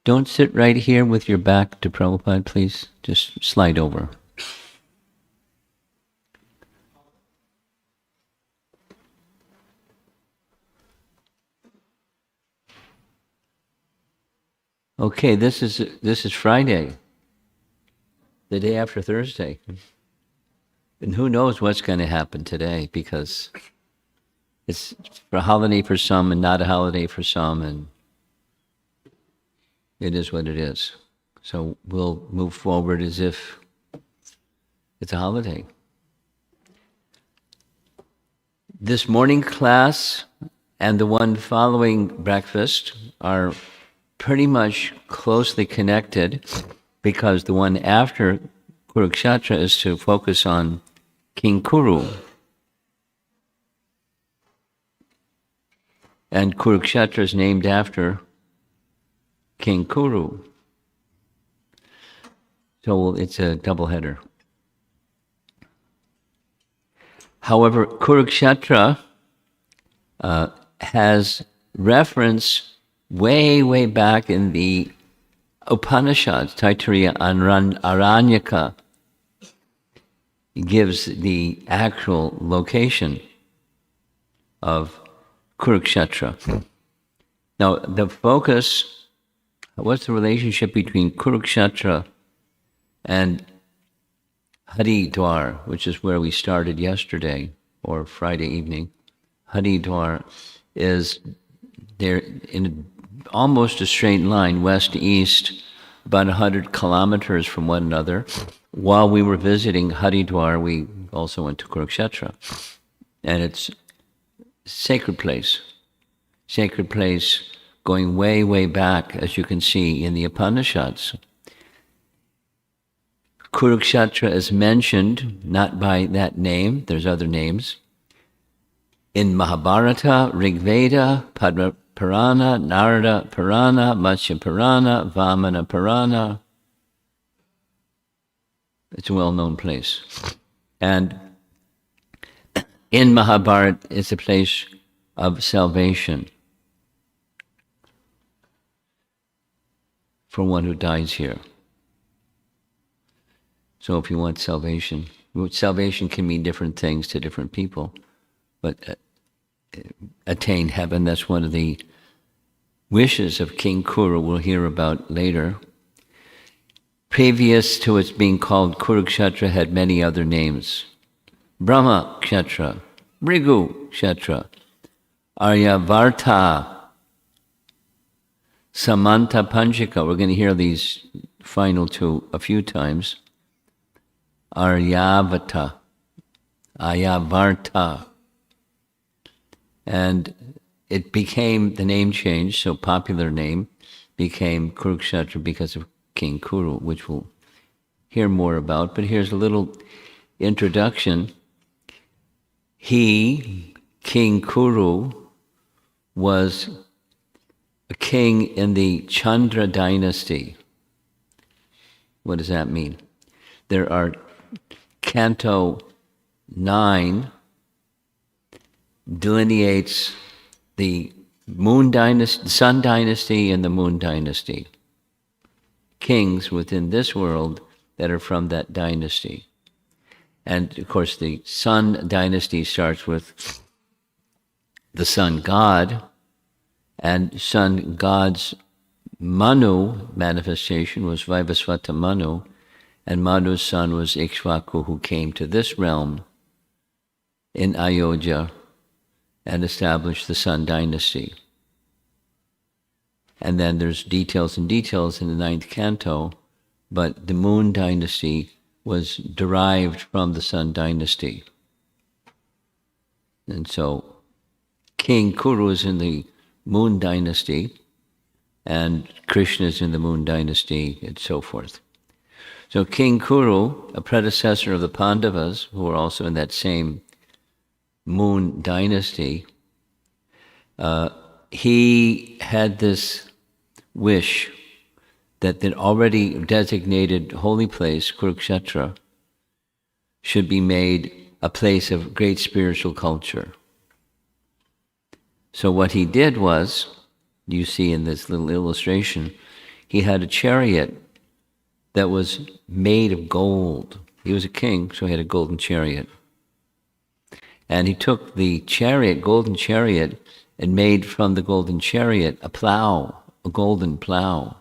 Don't sit right here with your back to Prabhupada, please. Just slide over. Okay, this is Friday, the day after Thursday. And who knows what's going to happen today, because it's a holiday for some and not a holiday for some, and it is what it is. So we'll move forward as if it's a holiday. This morning class and the one following breakfast are pretty much closely connected, because the one after Kurukṣetra is to focus on King Kuru. And Kurukṣetra is named after King Kuru. So it's a doubleheader. However, Kurukṣetra has reference way back in the Upanishads. Taittiriya Aranyaka gives the actual location of Kurukṣetra. Now, the focus, what's the relationship between Kurukṣetra and Haridwar, which is where we started yesterday, or Friday evening? Haridwar is there in almost a straight line, west to east, about 100 kilometers from one another. While we were visiting Haridwar, we also went to Kurukṣetra. And it's a sacred place going way back, as you can see in the Upanishads. Kurukṣetra is mentioned not by that name, there's other names, in Mahabharata, Rigveda, Padma Purana, Narada Purana, Matsya Purana, Vamana Purana. It's a well-known place. And in Mahabharata, it's a place of salvation for one who dies here. So if you want salvation, salvation can mean different things to different people, but attain heaven, that's one of the wishes of King Kuru, we'll hear about later. Previous to its being called Kurukṣetra, had many other names. Brahmakshetra, Bhrigukshetra, Aryavarta, Samanta Panchika. We're going to hear these final two a few times. Aryavarta. And it became, the name changed, so popular name became Kurukṣetra because of King Kuru, which we'll hear more about. But here's a little introduction. He, King Kuru, was a king in the Chandra dynasty. What does that mean? There are Canto 9 delineates the Moon Dynasty, Sun Dynasty, and the Moon Dynasty. Kings within this world that are from that dynasty. And of course, the Sun Dynasty starts with the Sun God, and Sun God's Manu manifestation was Vaivasvata Manu, and Manu's son was Ikshvaku, who came to this realm in Ayodhya and established the Sun Dynasty. And then there's details in the ninth canto, but the Moon Dynasty was derived from the Sun Dynasty. And so King Kuru is in the Moon Dynasty, and Krishna is in the Moon Dynasty, and so forth. So King Kuru, a predecessor of the Pandavas, who were also in that same Moon Dynasty, he had this wish that the already designated holy place, Kurukṣetra, should be made a place of great spiritual culture. So what he did was, you see in this little illustration, he had a chariot that was made of gold. He was a king, so he had a golden chariot. And he took the chariot, golden chariot, and made from the golden chariot a plow, a golden plow.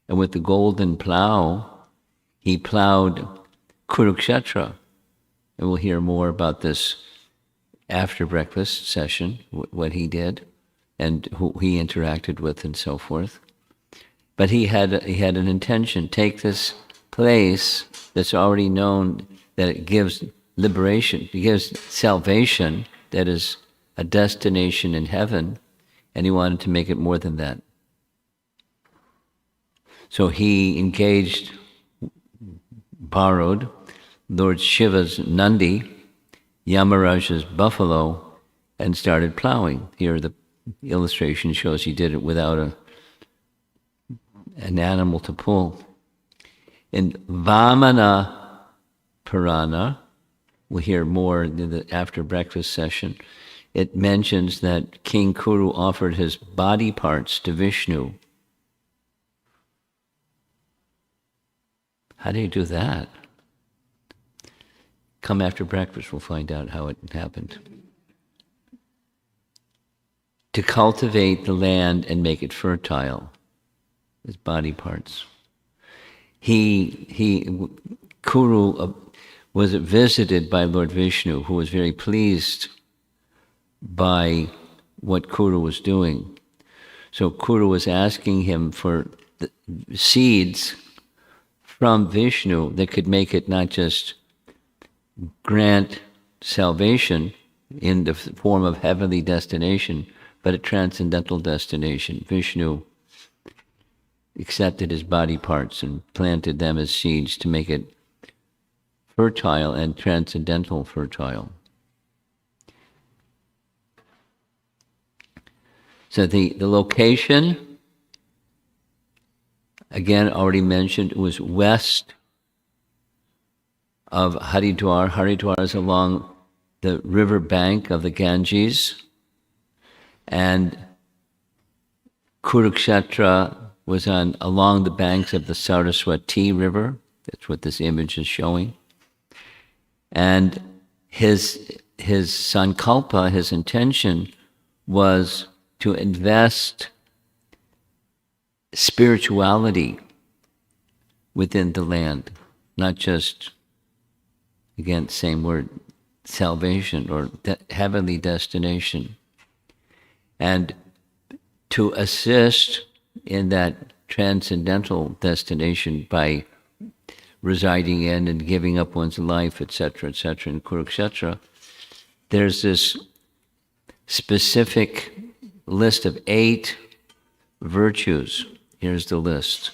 And with the golden plow, he plowed Kurukṣetra. And we'll hear more about this after breakfast session, what he did and who he interacted with and so forth. But he had an intention, take this place that's already known, that it gives liberation, it gives salvation, that is a destination in heaven, and he wanted to make it more than that. So he borrowed Lord Shiva's Nandi, Yamaraja's buffalo, and started plowing. Here the illustration shows he did it without an animal to pull. In Vamana Purana, we'll hear more in the after breakfast session, it mentions that King Kuru offered his body parts to Vishnu. How do you do that? Come after breakfast, we'll find out how it happened. To cultivate the land and make it fertile, his body parts. Kuru was visited by Lord Vishnu, who was very pleased by what Kuru was doing. So Kuru was asking him for the seeds from Vishnu that could make it not just grant salvation in the form of heavenly destination, but a transcendental destination. Vishnu accepted his body parts and planted them as seeds to make it fertile and transcendental fertile. So the location, again, already mentioned, was west of Haridwar. Haridwar is along the river bank of the Ganges, and Kurukṣetra was along the banks of the Saraswati River. That's what this image is showing. And his sankalpa, his intention, was to invest spirituality within the land, not just, again, same word, salvation or heavenly destination. And to assist in that transcendental destination by residing in and giving up one's life, etc., in Kurukṣetra, there's this specific list of 8 virtues. Here's the list.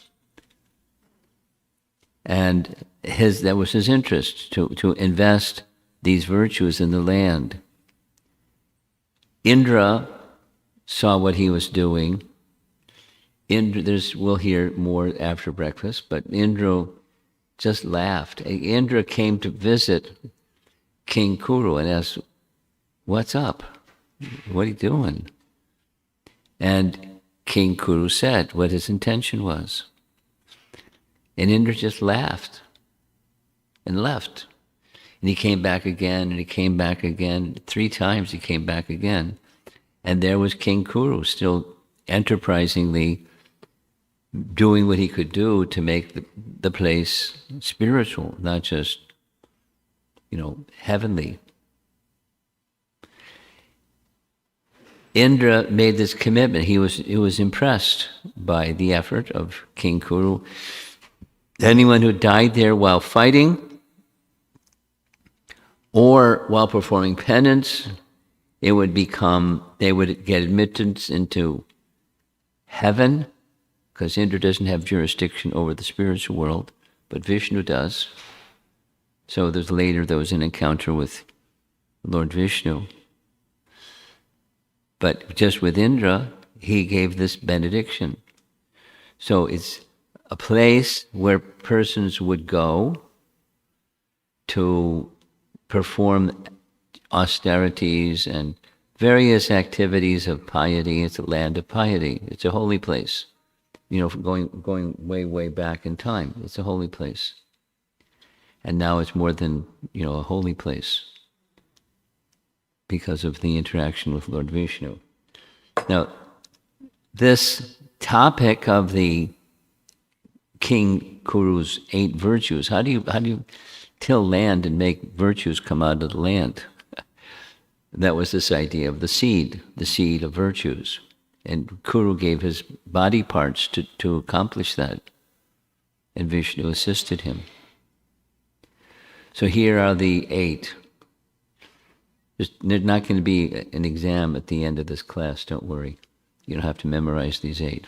And that was his interest, to invest these virtues in the land. Indra saw what he was doing. We'll hear more after breakfast, but Indra just laughed. Indra came to visit King Kuru and asked, "What's up? What are you doing?" And King Kuru said what his intention was. And Indra just laughed and left. And he came back again, and he came back again. 3 times he came back again. And there was King Kuru, still enterprisingly doing what he could do to make the place spiritual, not just, heavenly. Indra made this commitment. He was impressed by the effort of King Kuru. Anyone who died there while fighting or while performing penance, they would get admittance into heaven, because Indra doesn't have jurisdiction over the spiritual world, but Vishnu does. So there was an encounter with Lord Vishnu. But just with Indra, he gave this benediction. So it's a place where persons would go to perform austerities and various activities of piety. It's a land of piety. It's a holy place. going way, way back in time. It's a holy place. And now it's more than, a holy place because of the interaction with Lord Vishnu. Now, this topic of the King Kuru's 8 virtues, how do you till land and make virtues come out of the land? That was this idea of the seed of virtues. And Kuru gave his body parts to accomplish that. And Vishnu assisted him. So here are the 8. There's not going to be an exam at the end of this class, don't worry. You don't have to memorize these 8.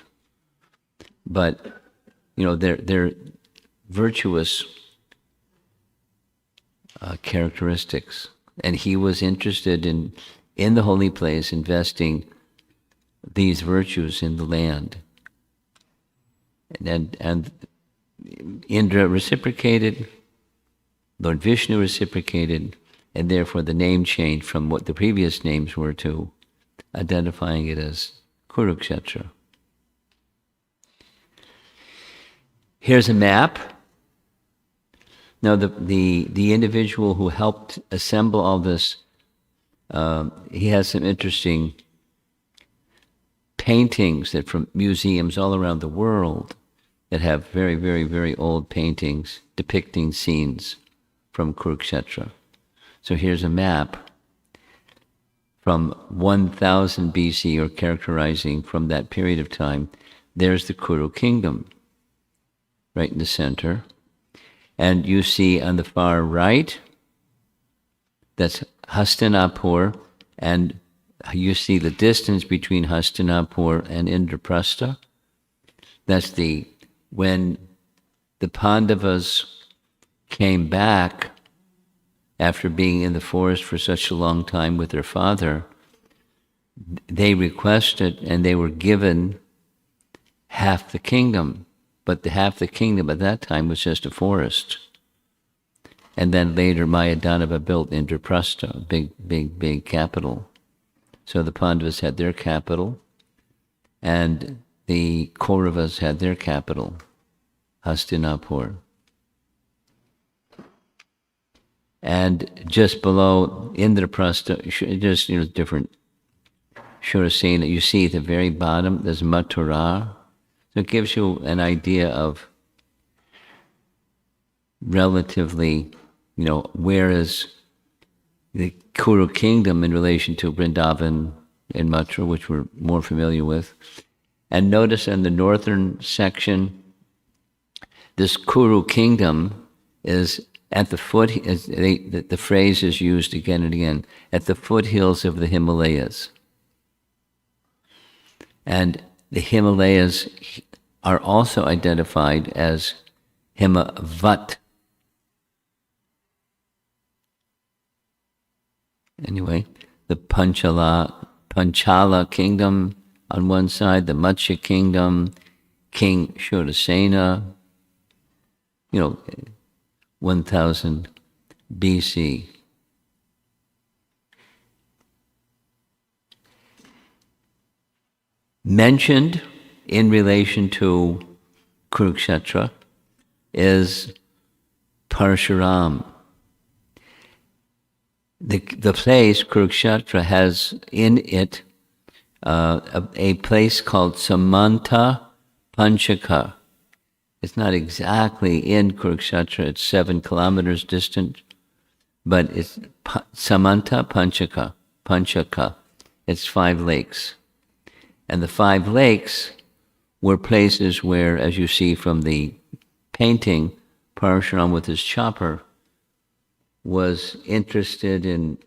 But, they're virtuous characteristics. And he was interested in the holy place, investing these virtues in the land. And Indra reciprocated, Lord Vishnu reciprocated, and therefore the name changed from what the previous names were to identifying it as Kurukṣetra. Here's a map. Now the individual who helped assemble all this, he has some interesting paintings that from museums all around the world that have very, very, very old paintings depicting scenes from Kurukṣetra. So here's a map from 1000 BC, or characterizing from that period of time. There's the Kuru kingdom, right in the center. And you see on the far right, that's Hastinapur, and you see the distance between Hastinapur and Indraprastha. That's when the Pandavas came back after being in the forest for such a long time with their father, they requested and they were given half the kingdom. But half the kingdom at that time was just a forest. And then later Mayadanava built Indraprastha, big capital. So the Pandavas had their capital, and the Kauravas had their capital, Hastinapur. And just below Indraprastha, just different Shurasena, you see at the very bottom, there's Mathura. So it gives you an idea of relatively, where is the Kuru kingdom in relation to Vrindavan and Mathura, which we're more familiar with. And notice in the northern section, this Kuru kingdom is at the foot, the phrase is used again and again, at the foothills of the Himalayas. And the Himalayas are also identified as Himavat. Anyway, the Panchala kingdom on one side, the Matsya kingdom, King Shurasena, 1000 BC. Mentioned in relation to Kurukṣetra is Parshuram. The place, Kurukṣetra, has in it a place called Samanta Panchaka. It's not exactly in Kurukṣetra, it's 7 kilometers distant, but it's Samanta Panchaka. It's 5 lakes. And the 5 lakes were places where, as you see from the painting, Parshuram with his chopper was interested in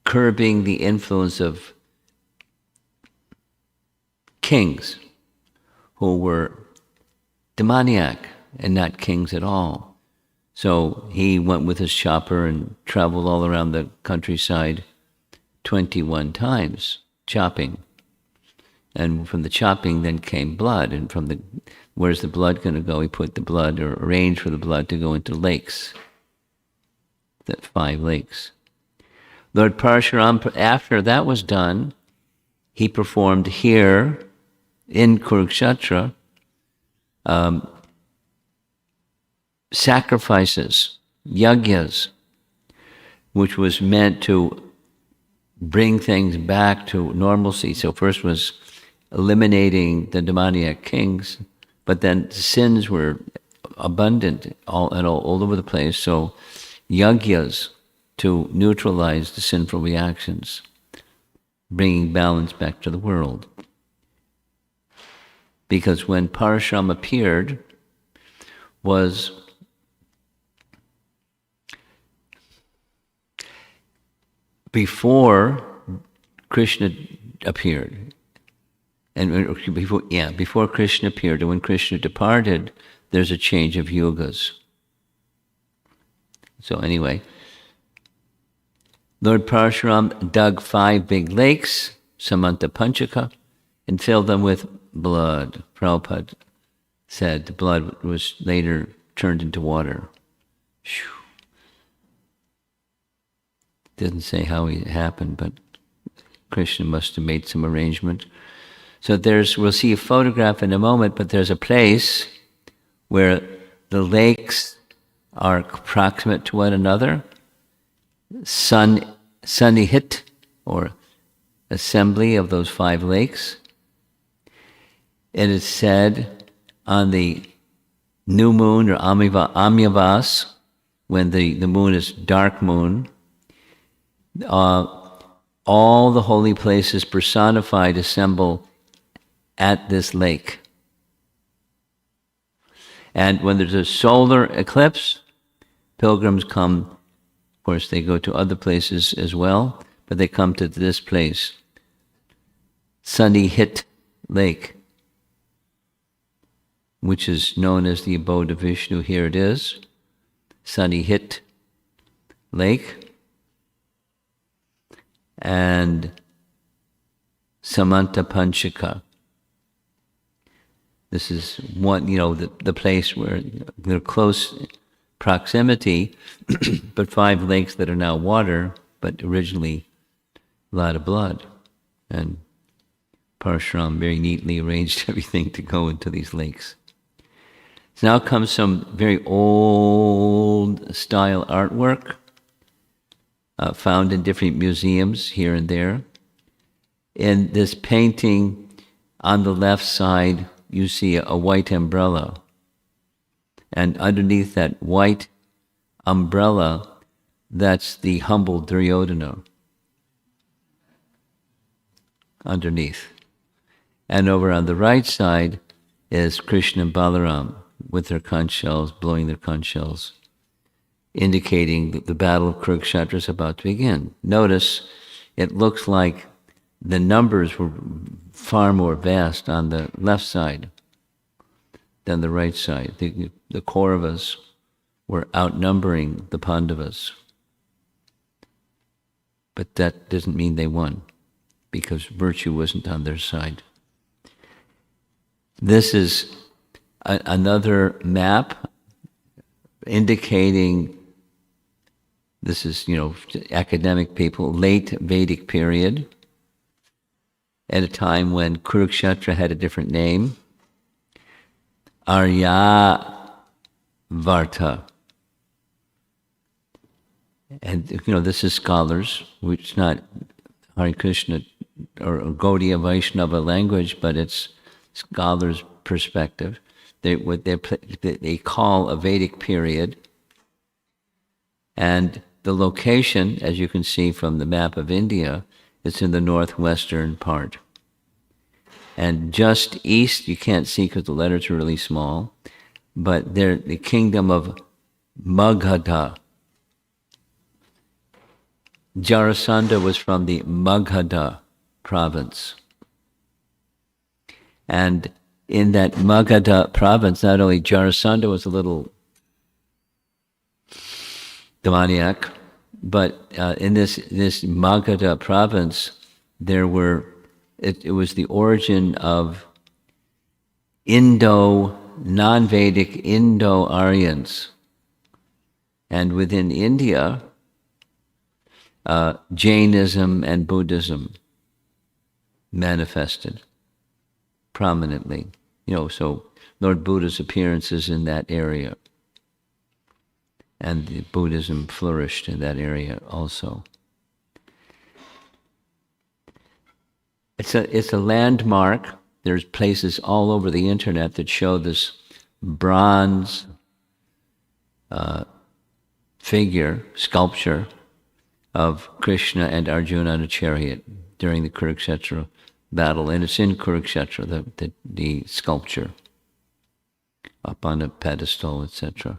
curbing the influence of kings who were demoniac and not kings at all. So he went with his chopper and traveled all around the countryside 21 times, chopping. And from the chopping then came blood. And where's the blood going to go? He put the blood, or arranged for the blood to go into lakes. That 5 lakes. Lord Parshuram, after that was done, he performed here in Kurukṣetra sacrifices, yajnas, which was meant to bring things back to normalcy. So first was eliminating the demoniac kings, but then sins were abundant all over the place. So yajnas to neutralize the sinful reactions, bringing balance back to the world. Because when Parashuram appeared, was before Krishna appeared. And before Krishna appeared, and when Krishna departed, there's a change of yugas. So anyway, Lord Parashuram dug 5 big lakes, Samanta Panchaka, and filled them with blood. Prabhupada said the blood was later turned into water. Doesn't say how it happened, but Krishna must have made some arrangement. So we'll see a photograph in a moment, but there's a place where the lakes are proximate to one another. Sannihit, or assembly of those 5 lakes. It is said on the new moon, or Amyavas, when the moon is dark moon, all the holy places personified assemble at this lake. And when there's a solar eclipse, pilgrims come, of course they go to other places as well, but they come to this place, Sannihit Lake, which is known as the abode of Vishnu. Here it is, Sannihit Lake, and Samanta Panchaka. This is one, the place where they're close proximity, but 5 lakes that are now water, but originally a lot of blood. And Parashuram very neatly arranged everything to go into these lakes. So now comes some very old style artwork found in different museums here and there. In this painting on the left side, you see a white umbrella. And underneath that white umbrella, that's the humble Duryodhana. Underneath. And over on the right side is Krishna and Balaram with their conch shells, blowing their conch shells, indicating that the battle of Kurukṣetra is about to begin. Notice, it looks like the numbers were far more vast on the left side than the right side. The Kauravas were outnumbering the Pandavas. But that doesn't mean they won, because virtue wasn't on their side. This is another map indicating, this is, academic people, late Vedic period, at a time when Kurukṣetra had a different name, Aryavarta. And, this is scholars, which is not Hare Krishna or Gaudiya Vaishnava language, but it's scholars' perspective. They call a Vedic period, and the location, as you can see from the map of India, is in the northwestern part. And just east, you can't see because the letters are really small, but they're the kingdom of Magadha. Jarasandha was from the Magadha province. And in that Magadha province, not only Jarasandha was a little demoniac, but in this Magadha province, it was the origin of non-Vedic Indo-Aryans. And within India, Jainism and Buddhism manifested prominently. So Lord Buddha's appearance is in that area. And the Buddhism flourished in that area also. It's a landmark. There's places all over the internet that show this bronze sculpture of Krishna and Arjuna on a chariot during the Kurukṣetra battle. And it's in Kurukṣetra, the sculpture, up on a pedestal, etc.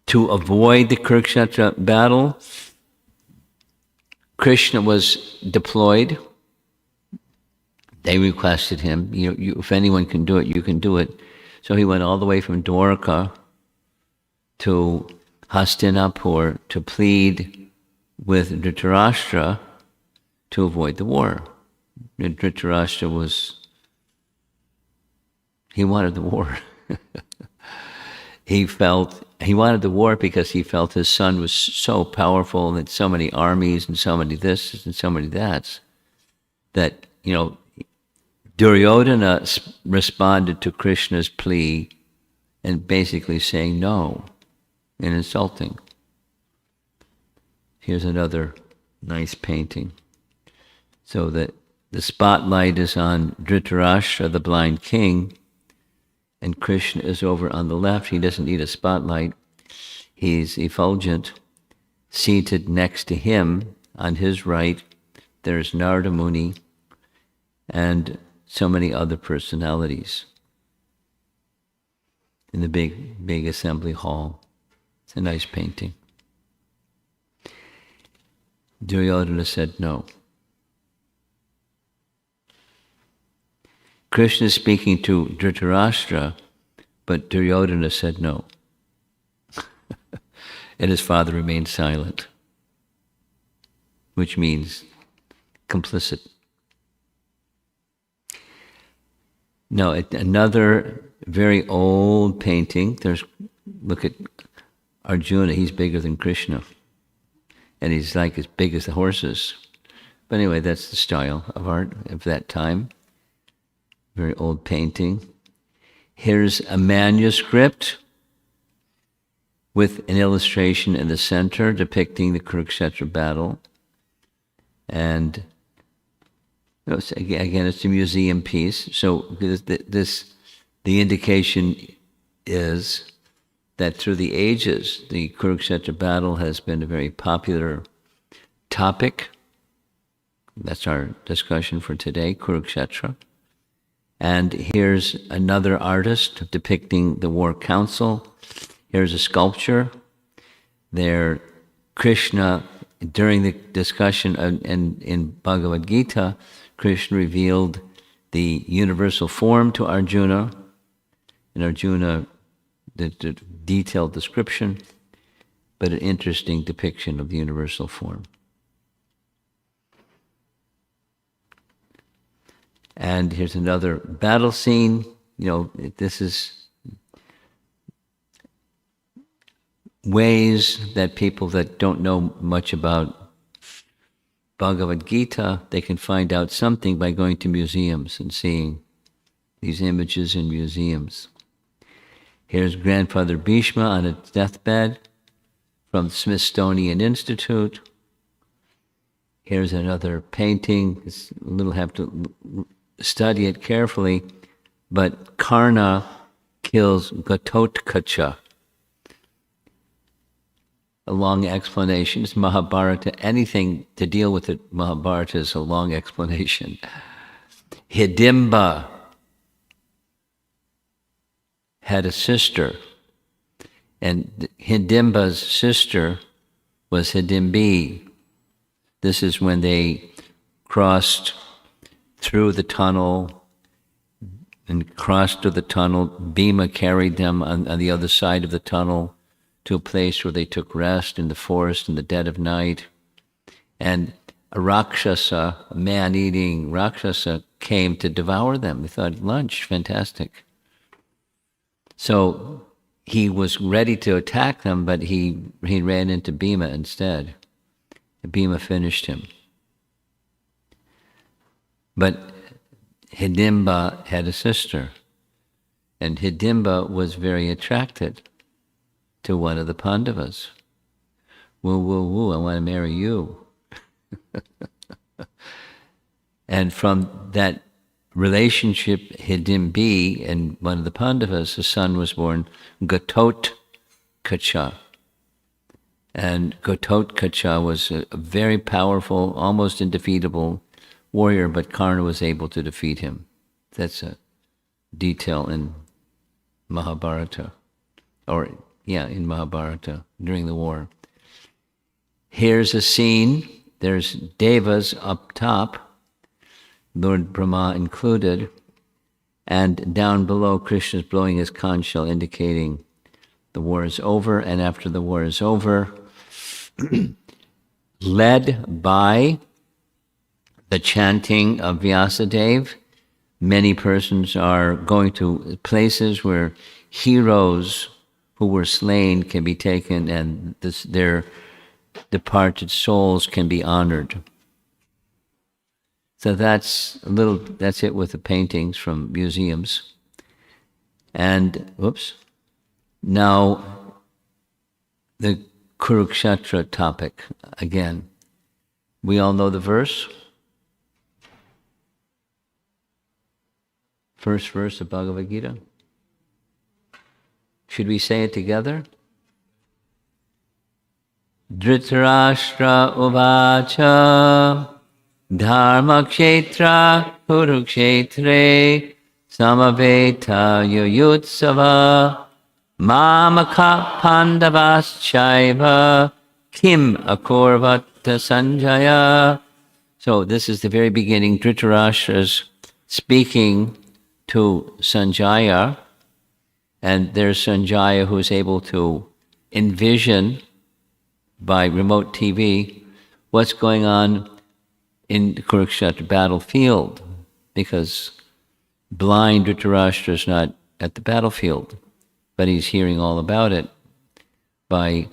To avoid the Kurukṣetra battle, Krishna was deployed. They requested him, if anyone can do it, you can do it. So he went all the way from Dwarka to Hastinapur to plead with Dhritarashtra to avoid the war. Dhritarashtra he wanted the war. He wanted the war because he felt his son was so powerful and had so many armies and so many this and so many that Duryodhana responded to Krishna's plea and basically saying no and insulting. Here's another nice painting. So that the spotlight is on Dhritarashtra, the blind king, and Krishna is over on the left. He doesn't need a spotlight. He's effulgent. Seated next to him, on his right, there's Narada Muni and so many other personalities in the big assembly hall. It's a nice painting. Duryodhana said no. Krishna is speaking to Dhritarashtra, but Duryodhana said no. And his father remained silent, which means complicit. Now, another very old painting, look at Arjuna, he's bigger than Krishna. And he's like as big as the horses. But anyway, that's the style of art of that time. Very old painting. Here's a manuscript with an illustration in the center depicting the Kurukṣetra battle. And again, it's a museum piece. So the indication is that through the ages, the Kurukṣetra battle has been a very popular topic. That's our discussion for today, Kurukṣetra. And here's another artist depicting the war council. Here's a sculpture. There, Krishna, during the discussion in Bhagavad Gita, Krishna revealed the universal form to Arjuna. And Arjuna, the detailed description, but an interesting depiction of the universal form. And here's another battle scene. This is ways that people that don't know much about Bhagavad Gita, they can find out something by going to museums and seeing these images in museums. Here's Grandfather Bhishma on a deathbed from the Smithsonian Institute. Here's another painting. It's a little have to study it carefully, but Karna kills Gatotkacha. A long explanation. It's Mahabharata. Anything to deal with it, Mahabharata is a long explanation. Hidimba had a sister, and Hidimba's sister was Hidimbi. This is when they crossed through the tunnel and crossed to the tunnel. Bhima carried them on the other side of the tunnel to a place where they took rest in the forest in the dead of night. And a Rakshasa, a man-eating Rakshasa, came to devour them. They thought, lunch, fantastic. So he was ready to attack them, but he ran into Bhima instead. Bhima finished him. But Hidimba had a sister, and Hidimba was very attracted to one of the Pandavas. Woo, woo, woo, I want to marry you. And from that relationship, Hidimbi and one of the Pandavas, a son was born, Gatotkacha. And Gatotkacha was a very powerful, almost indefeatable warrior, but Karna was able to defeat him. That's a detail in Mahabharata, in Mahabharata, during the war. Here's a scene. There's Devas up top, Lord Brahma included, and down below Krishna's blowing his conch shell, indicating the war is over. And after the war is over, led by the chanting of Vyasadeva, many persons are going to places where heroes who were slain can be taken, and their departed souls can be honored. So that's it with the paintings from museums. And, now the Kurukṣetra topic again. We all know the verse? First verse of Bhagavad Gita. Should we say it together? Dhritarashtra uvacha Dharmakṣetra Kurukṣetre Samaveta Yuyutsava Mamaka Pandavaschaiva Kim Akurvata Sanjaya. So this is the very beginning. Dhritarashtra's speaking to Sanjaya, and there's Sanjaya who's able to envision by remote TV what's going on in the Kurukṣetra battlefield, because blind Dhritarashtra is not at the battlefield, but he's hearing all about it by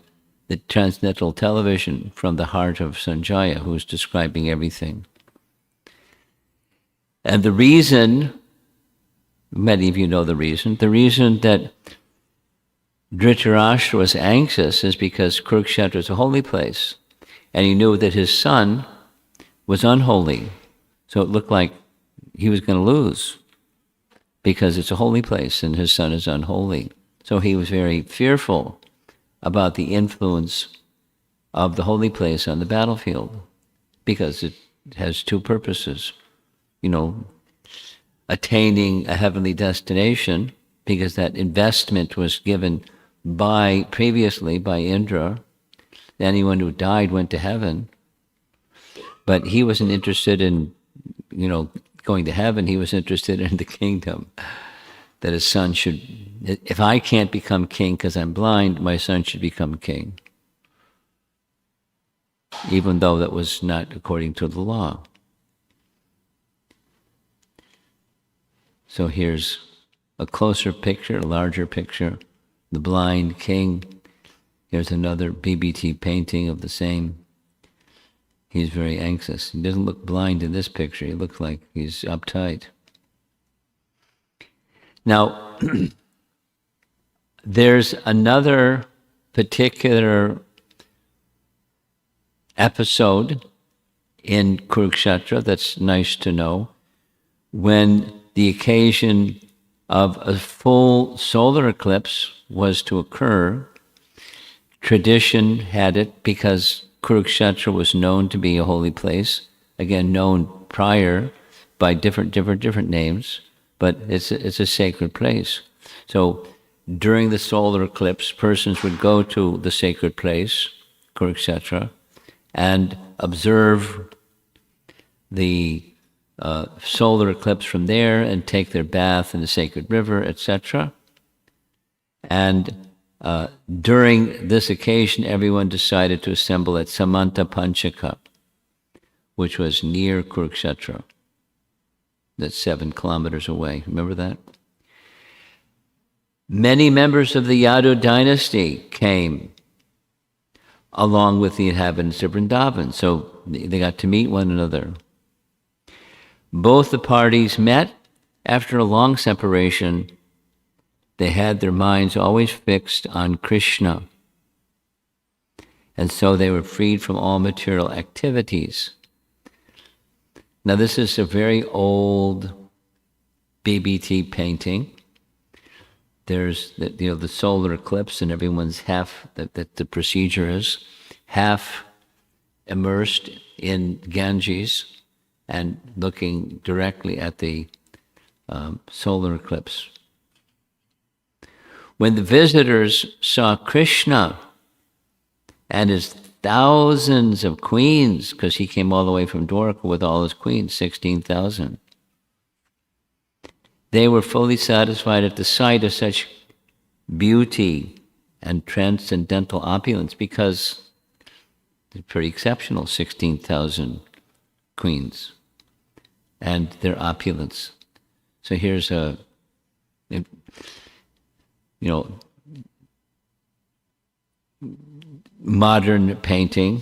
the transcendental television from the heart of Sanjaya, who's describing everything. And the reason, many of you know the reason that Dhritarashtra was anxious is because Kurukṣetra is a holy place, and he knew that his son was unholy. So it looked like he was going to lose because it's a holy place and his son is unholy. So he was very fearful about the influence of the holy place on the battlefield, because it has two purposes. Attaining a heavenly destination, because that investment was given previously by Indra. Anyone who died went to heaven. But he wasn't interested in, going to heaven. He was interested in the kingdom. That his son should, if I can't become king because I'm blind, my son should become king. Even though that was not according to the law. So here's a closer picture, a larger picture. The blind king. Here's another BBT painting of the same. He's very anxious. He doesn't look blind in this picture. He looks like he's uptight. Now, there's another particular episode in Kurukṣetra that's nice to know. When the occasion of a full solar eclipse was to occur, tradition had it, because Kurukṣetra was known to be a holy place, again known prior by different names, but it's a sacred place. So during the solar eclipse, persons would go to the sacred place, Kurukṣetra, and observe the solar eclipse from there and take their bath in the sacred river, etc. And during this occasion, everyone decided to assemble at Samanta Panchaka, which was near Kurukṣetra. That's 7 kilometers away. Remember that? Many members of the Yadu dynasty came along with the inhabitants of Vrindavan, so they got to meet one another. Both the parties met after a long separation. They had their minds always fixed on Krishna. And so they were freed from all material activities. Now this is a very old BBT painting. There's the solar eclipse, and everyone's half, that the procedure is half immersed in Ganges and looking directly at the solar eclipse. When the visitors saw Krishna and his thousands of queens, because he came all the way from Dwarka with all his queens, 16,000, they were fully satisfied at the sight of such beauty and transcendental opulence, because they're pretty exceptional, 16,000 queens and their opulence. So here's a, modern painting,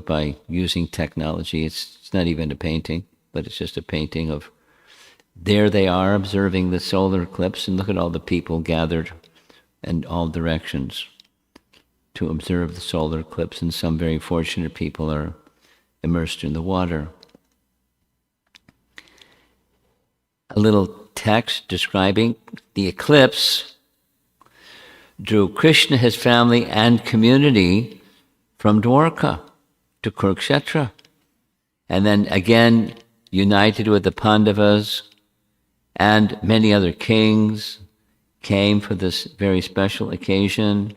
by using technology. It's not even a painting, but it's just a painting of, there they are observing the solar eclipse, and look at all the people gathered in all directions to observe the solar eclipse, and some very fortunate people are immersed in the water. A little text describing the eclipse drew Krishna, his family, and community from Dwarka to Kurukṣetra, and then again united with the Pandavas, and many other kings came for this very special occasion.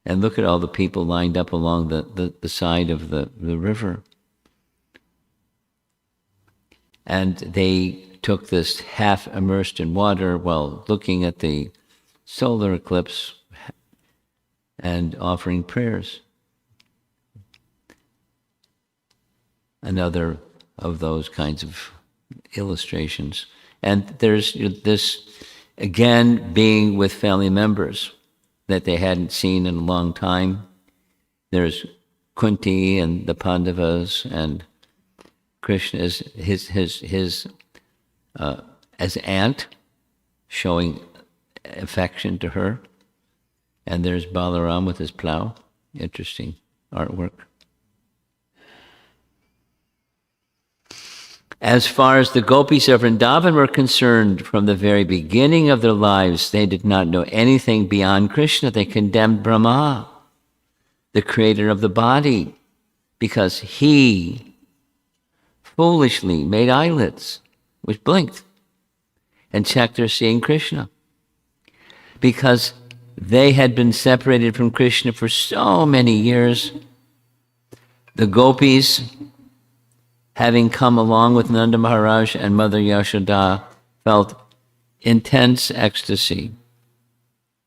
And look at all the people lined up along the side of the river. And they took this half immersed in water while looking at the solar eclipse and offering prayers. Another of those kinds of illustrations. And there's this, again, being with family members that they hadn't seen in a long time. There's Kunti and the Pandavas, and Krishna is his as aunt, showing affection to her. And there's Balaram with his plow. Interesting artwork. As far as the gopis of Vrindavan were concerned, from the very beginning of their lives, they did not know anything beyond Krishna. They condemned Brahma, the creator of the body, because he foolishly made eyelids which blinked and checked their seeing Krishna. Because they had been separated from Krishna for so many years, the gopis, having come along with Nanda Maharaj and Mother Yashoda, felt intense ecstasy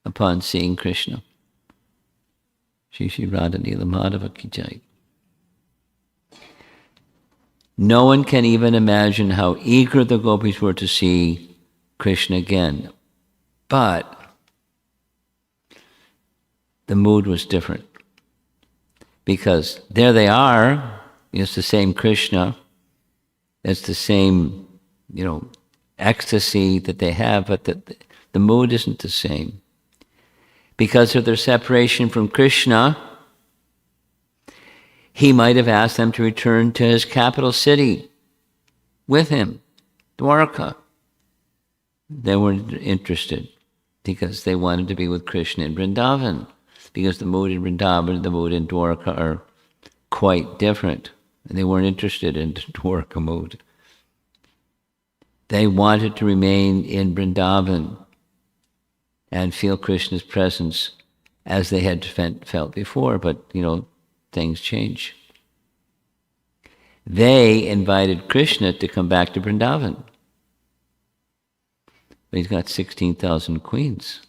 upon seeing Krishna. Shri Shri Radha Nila Madhava Ki Jai. No one can even imagine how eager the gopis were to see Krishna again. But the mood was different. Because there they are, it's the same Krishna, it's the same, ecstasy that they have, but the mood isn't the same. Because of their separation from Krishna, he might have asked them to return to his capital city with him, Dwarka. They weren't interested because they wanted to be with Krishna in Vrindavan, because the mood in Vrindavan and the mood in Dwarka are quite different. And they weren't interested in the Dwarka mood. They wanted to remain in Vrindavan and feel Krishna's presence as they had felt before, but, things change. They invited Krishna to come back to Vrindavan. But he's got 16,000 queens.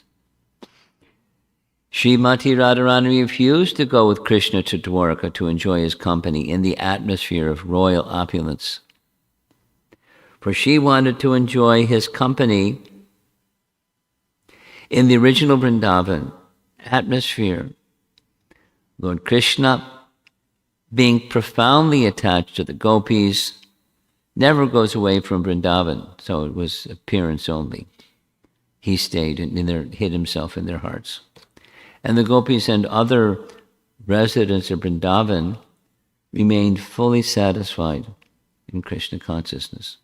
Srimati Radharani refused to go with Krishna to Dwarka to enjoy his company in the atmosphere of royal opulence. For she wanted to enjoy his company in the original Vrindavan atmosphere. Lord Krishna, being profoundly attached to the gopis, never goes away from Vrindavan, so it was appearance only. He stayed hid himself in their hearts. And the gopis and other residents of Vrindavan remained fully satisfied in Krishna consciousness.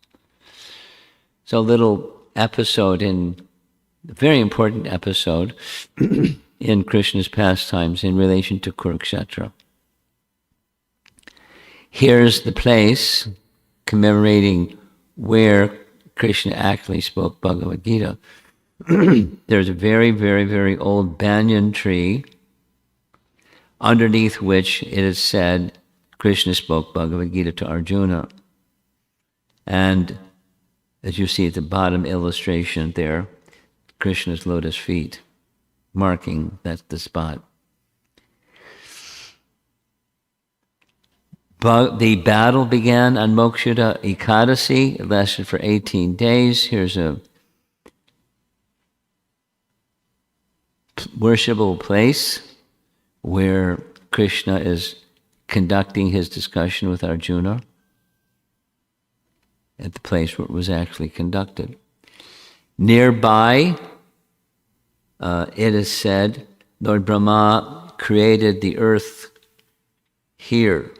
So a little episode a very important episode in Krishna's pastimes in relation to Kurukṣetra. Here's the place commemorating where Krishna actually spoke Bhagavad Gita. There's a very, very, very old banyan tree underneath which it is said Krishna spoke Bhagavad Gita to Arjuna. And as you see at the bottom illustration there, Krishna's lotus feet, marking that's the spot. The battle began on Moksha Ekadasi. It lasted for 18 days. Here's a worshipable place where Krishna is conducting his discussion with Arjuna at the place where it was actually conducted. Nearby, it is said, Lord Brahma created the earth here.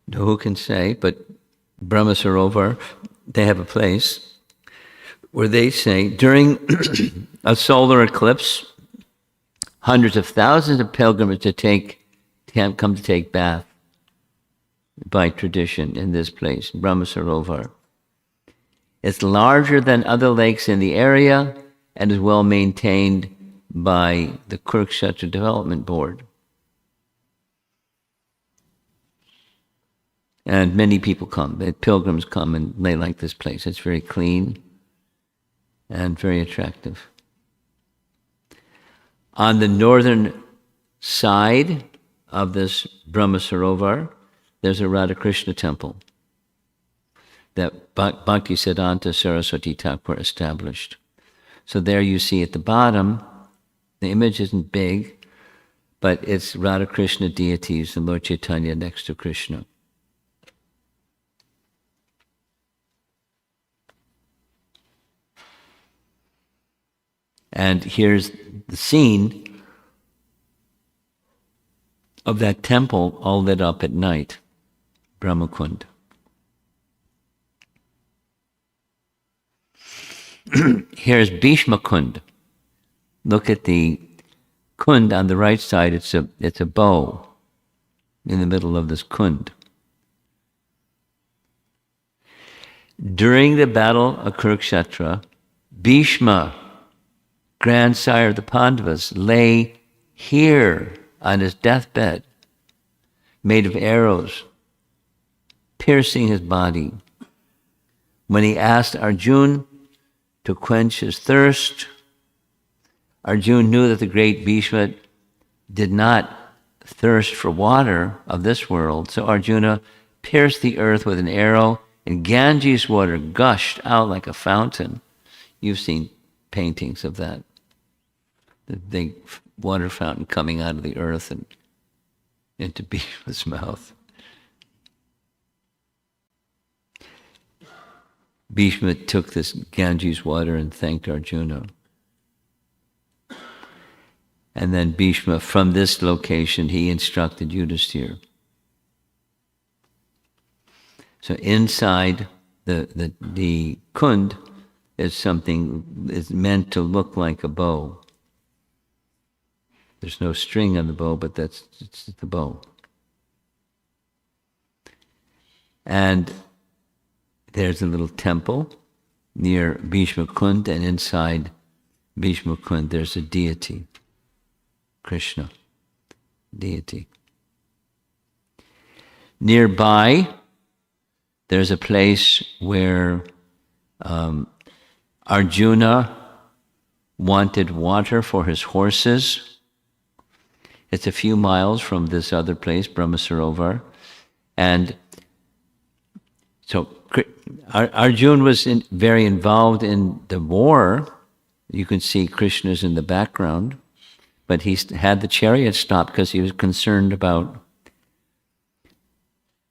No, who can say, but Brahma Sarovar, they have a place where they say, during a solar eclipse, hundreds of thousands of pilgrims come to take bath by tradition in this place, Brahma Sarovar. It's larger than other lakes in the area and is well maintained by the Kurukṣetra Development Board. And many people come, pilgrims come and they like this place. It's very clean and very attractive. On the northern side of this Brahma Sarovar, there's a Radha Krishna temple that Bhaktisiddhanta Saraswati Thakur established. So there you see at the bottom, the image isn't big, but it's Radha Krishna deities and Lord Chaitanya next to Krishna. And here's the scene of that temple all lit up at night, Brahmakund. Here's Bhishma Kund. Look at the kund on the right side. It's a bow in the middle of this kund. During the battle of Kurukṣetra, Bhishma, grandsire of the Pandavas, lay here on his deathbed, made of arrows, piercing his body. When he asked Arjuna to quench his thirst, Arjuna knew that the great Bhishma did not thirst for water of this world, so Arjuna pierced the earth with an arrow, and Ganges water gushed out like a fountain. You've seen paintings of that. The big water fountain coming out of the earth and into Bhishma's mouth. Bhishma took this Ganges water and thanked Arjuna. And then Bhishma, from this location, he instructed Yudhisthira. So inside the kund is meant to look like a bow. There's no string on the bow, but it's the bow. And there's a little temple near Bhishma Kund, and inside Bhishma Kund there's a deity, Krishna, deity. Nearby, there's a place where Arjuna wanted water for his horses. It's a few miles from this other place, Brahma Sarovar. And so Arjuna was very involved in the war. You can see Krishna's in the background. But he had the chariot stopped because he was concerned about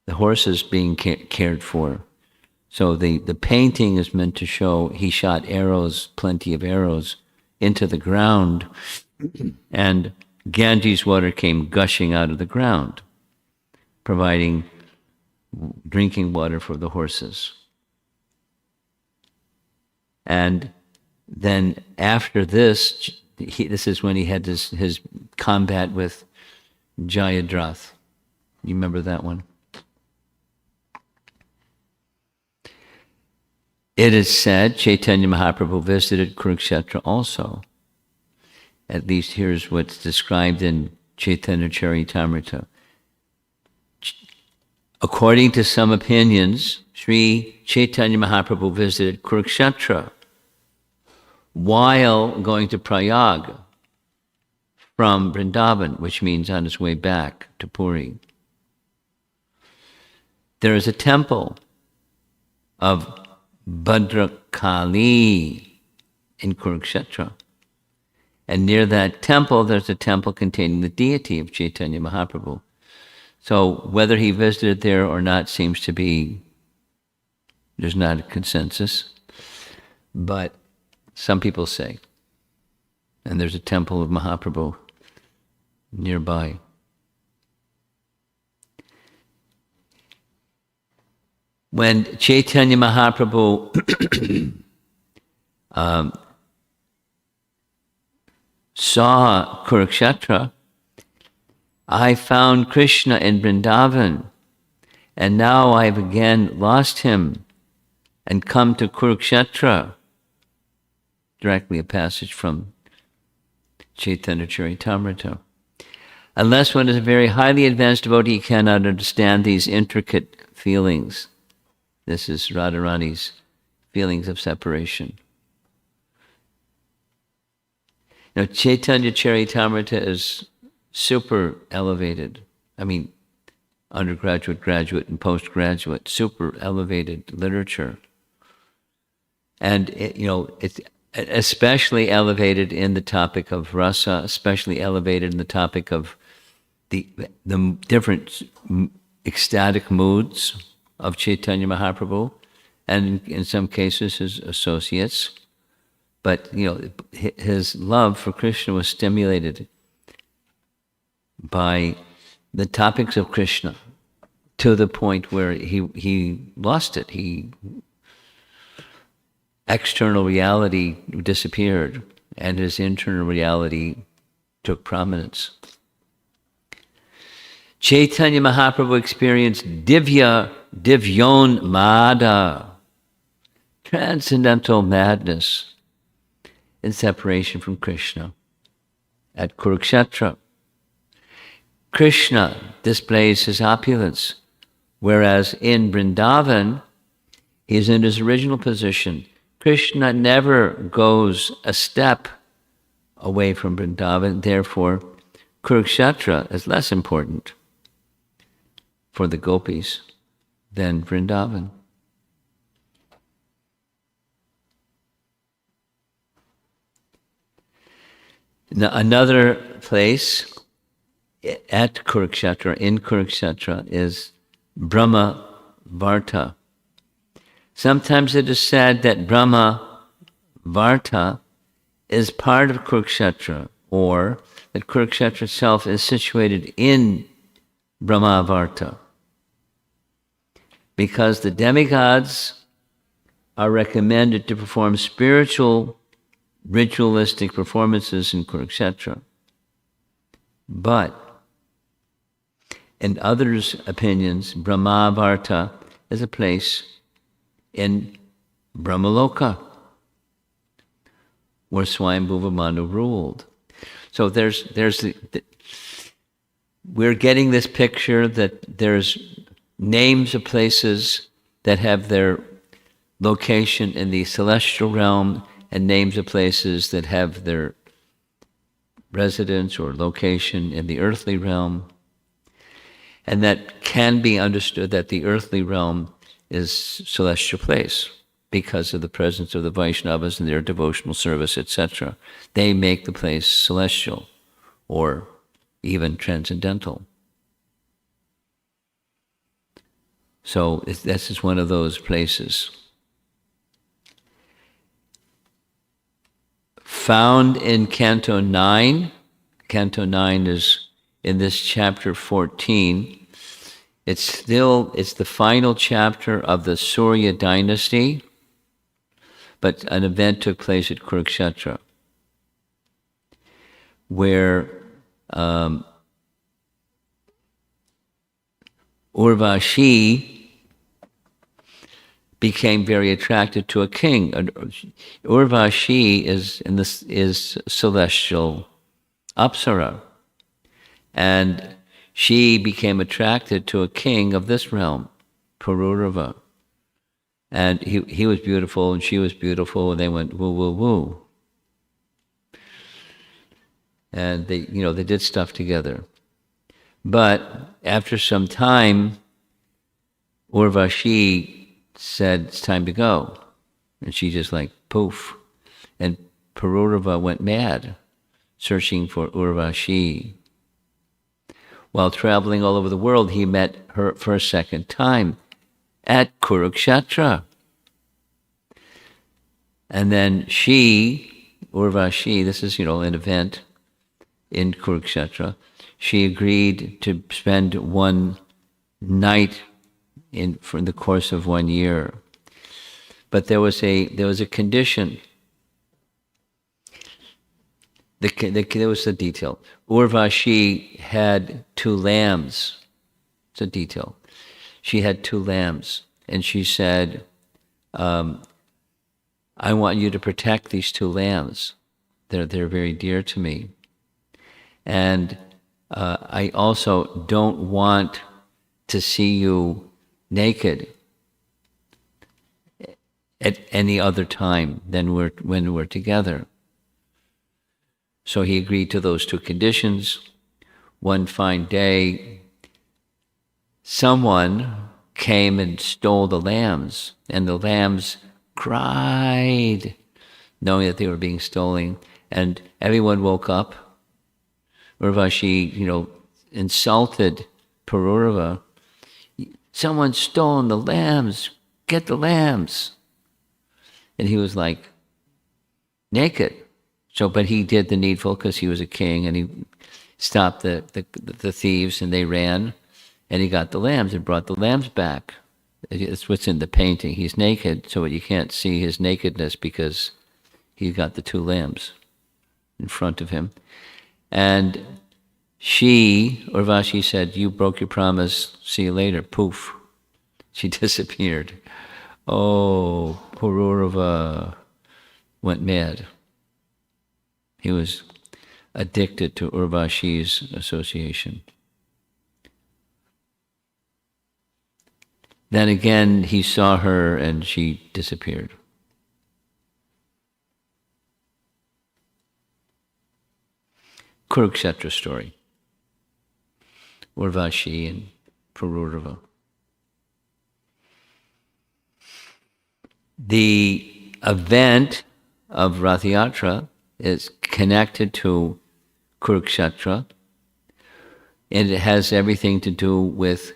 the horses being cared for. So the painting is meant to show he shot arrows, plenty of arrows, into the ground, and Ganges water came gushing out of the ground, providing drinking water for the horses. And then after this, this is when he had his combat with Jayadrath. You remember that one? It is said Chaitanya Mahaprabhu visited Kurukṣetra also. At least here's what's described in Chaitanya Charitamrita. According to some opinions, Sri Chaitanya Mahaprabhu visited Kurukṣetra while going to Prayag from Vrindavan, which means on his way back to Puri. There is a temple of Bhadrakali in Kurukṣetra. And near that temple, there's a temple containing the deity of Chaitanya Mahaprabhu. So whether he visited there or not seems to be, there's not a consensus. But some people say. And there's a temple of Mahaprabhu nearby. When Chaitanya Mahaprabhu saw Kurukṣetra, I found Krishna in Vrindavan, and now I've again lost him and come to Kurukṣetra. Directly a passage from Chaitanya Charitamrita. Unless one is a very highly advanced devotee, he cannot understand these intricate feelings. This is Radharani's feelings of separation. Now, Chaitanya Charitamrita is super elevated. I mean, undergraduate, graduate, and postgraduate, super elevated literature. And, it's especially elevated in the topic of rasa, especially elevated in the topic of the different ecstatic moods of Chaitanya Mahaprabhu, and in some cases his associates. But, his love for Krishna was stimulated by the topics of Krishna to the point where he lost it. External reality disappeared, and his internal reality took prominence. Chaitanya Mahaprabhu experienced divyon mada, transcendental madness in separation from Krishna at Kurukṣetra. Krishna displays his opulence, whereas in Vrindavan, he is in his original position. Krishna never goes a step away from Vrindavan, therefore Kurukṣetra is less important for the gopis than Vrindavan. Now, another place at Kurukṣetra, in Kurukṣetra, is Brahma Varta. Sometimes it is said that Brahma Varta is part of Kurukṣetra, or that Kurukṣetra itself is situated in Brahma Varta, because the demigods are recommended to perform spiritual, ritualistic performances in Kurukṣetra. But in others' opinions, Brahma Varta is a place in Brahmaloka, where Swayambhuva Manu ruled. So we're getting this picture that there's names of places that have their location in the celestial realm, and names of places that have their residence or location in the earthly realm. And that can be understood that the earthly realm is celestial place because of the presence of the Vaishnavas and their devotional service, etc. They make the place celestial or even transcendental. So this is one of those places. Found in Canto 9. Canto 9 is in this chapter 14. It's the final chapter of the Surya dynasty, but an event took place at Kurukṣetra, where Urvashi became very attracted to a king. Urvashi is celestial Apsara, and she became attracted to a king of this realm, Pururava. And he was beautiful and she was beautiful, and they went woo woo woo. And they did stuff together. But after some time, Urvashi said, it's time to go. And she just like, poof. And Pururava went mad, searching for Urvashi. While traveling all over the world, he met her for a second time at Kurukṣetra. And then Urvashi, this is, an event in Kurukṣetra, she agreed to spend one night for the course of 1 year. But there was a condition. There was a detail. Urvashi had 2 lambs. It's a detail. She had 2 lambs, and she said, I want you to protect these 2 lambs. They're very dear to me. And I also don't want to see you naked at any other time than when we're together. So he agreed to those 2 conditions. One fine day, someone came and stole the lambs, and the lambs cried, knowing that they were being stolen, and everyone woke up. Urvashi, insulted Pururava. Someone's stolen the lambs. Get the lambs. And he was like, naked. But he did the needful because he was a king, and he stopped the thieves, and they ran, and he got the lambs and brought the lambs back. It's what's in the painting. He's naked, so you can't see his nakedness because he's got the 2 lambs in front of him. And Urvashi said, you broke your promise, see you later. Poof. She disappeared. Oh, Pururava went mad. He was addicted to Urvashi's association. Then again, he saw her and she disappeared. Kurukṣetra story. Urvashi and Pururava. The event of Rath Yatra is connected to Kurukṣetra, and it has everything to do with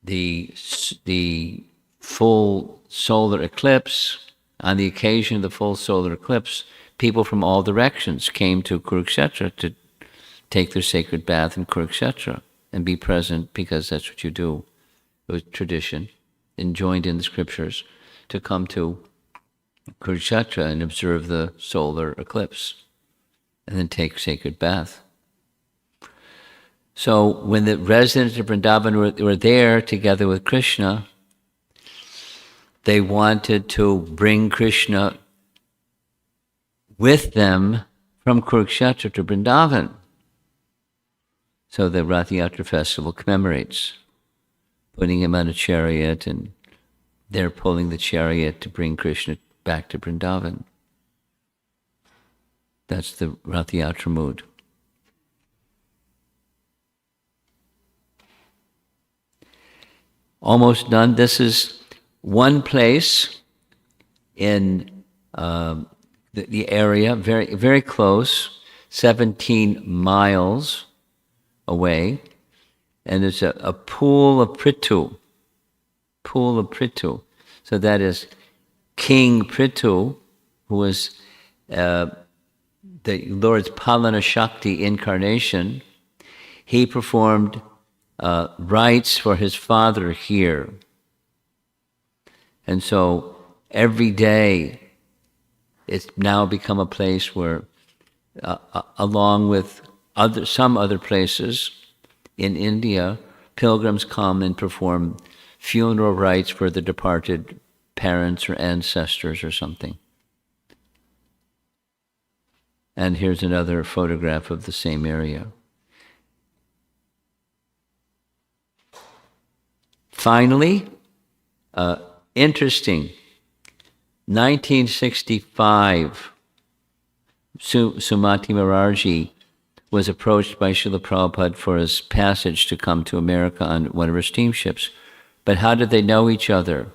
the full solar eclipse. On the occasion of the full solar eclipse, people from all directions came to Kurukṣetra to take their sacred bath in Kurukṣetra and be present, because that's what you do. It was tradition, and joined in the scriptures, to come to Kurukṣetra and observe the solar eclipse, and then take sacred bath. So when the residents of Vrindavan were there together with Krishna, they wanted to bring Krishna with them from Kurukṣetra to Vrindavan. So the Rath Yatra festival commemorates putting him on a chariot, and they're pulling the chariot to bring Krishna back to Vrindavan. That's the Rath Yatra mood. Almost done. This is one place in the area, very, very close, 17 miles away. And it's a pool of Prithu. Pool of Prithu. So that is King Prithu, who was the Lord's Palana Shakti incarnation. He performed rites for his father here. And so every day it's now become a place where, along with some other places in India, pilgrims come and perform funeral rites for the departed parents or ancestors or something. And here's another photograph of the same area. Finally, interesting, 1965, Sumati Maharaj was approached by Srila Prabhupada for his passage to come to America on one of her steamships. But how did they know each other?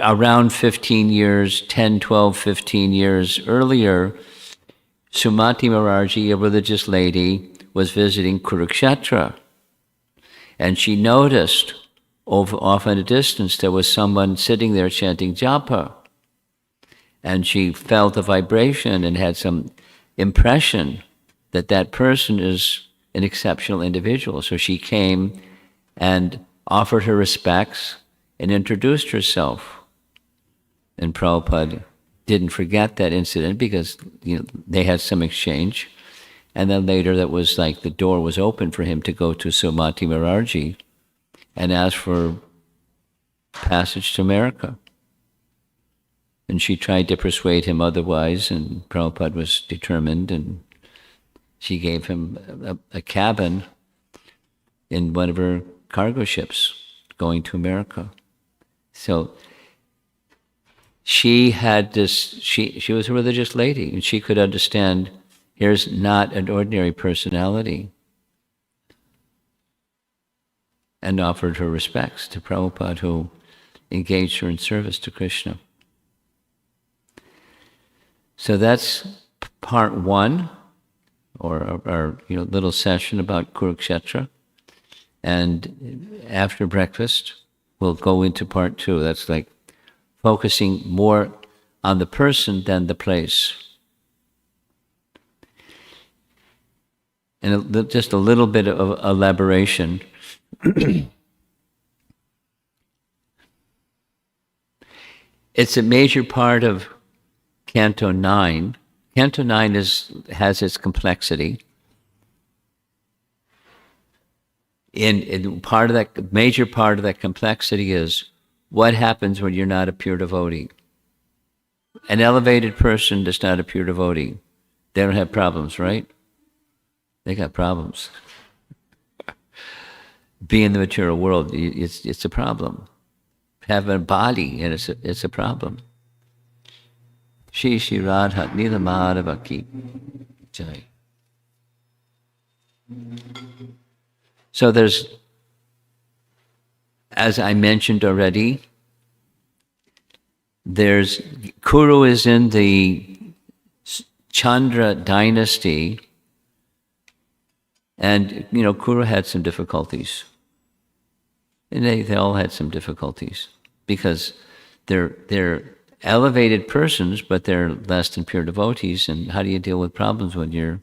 Around 15 years, 10, 12, 15 years earlier, Sumati Maharaj, a religious lady, was visiting Kurukṣetra. And she noticed off in a distance there was someone sitting there chanting japa. And she felt a vibration and had some impression that that person is an exceptional individual. So she came and offered her respects and introduced herself. And Prabhupada didn't forget that incident because they had some exchange. And then later that was like the door was open for him to go to Sumati Maharaj and ask for passage to America. And she tried to persuade him otherwise, and Prabhupada was determined, and she gave him a cabin in one of her cargo ships going to America. So she had this, she was a religious lady, and she could understand here's not an ordinary personality, and offered her respects to Prabhupada, who engaged her in service to Krishna. So that's part one, or our little session about Kurukṣetra. And after breakfast, we'll go into part two. That's like focusing more on the person than the place. And just a little bit of elaboration. It's a major part of Canto 9. Canto 9 has its complexity. In part of that, major part of that complexity is what happens when you're not a pure devotee. An elevated person that's not a pure devotee, they don't have problems, right? They got problems. Being in the material world, it's a problem. Having a body, and it's a problem. Shri Shri Radha Nila Madhava Ki Jai. So there's, as I mentioned already, there's Kuru is in the Chandra dynasty, and Kuru had some difficulties, and they all had some difficulties because they're elevated persons, but they're less than pure devotees. And how do you deal with problems when you're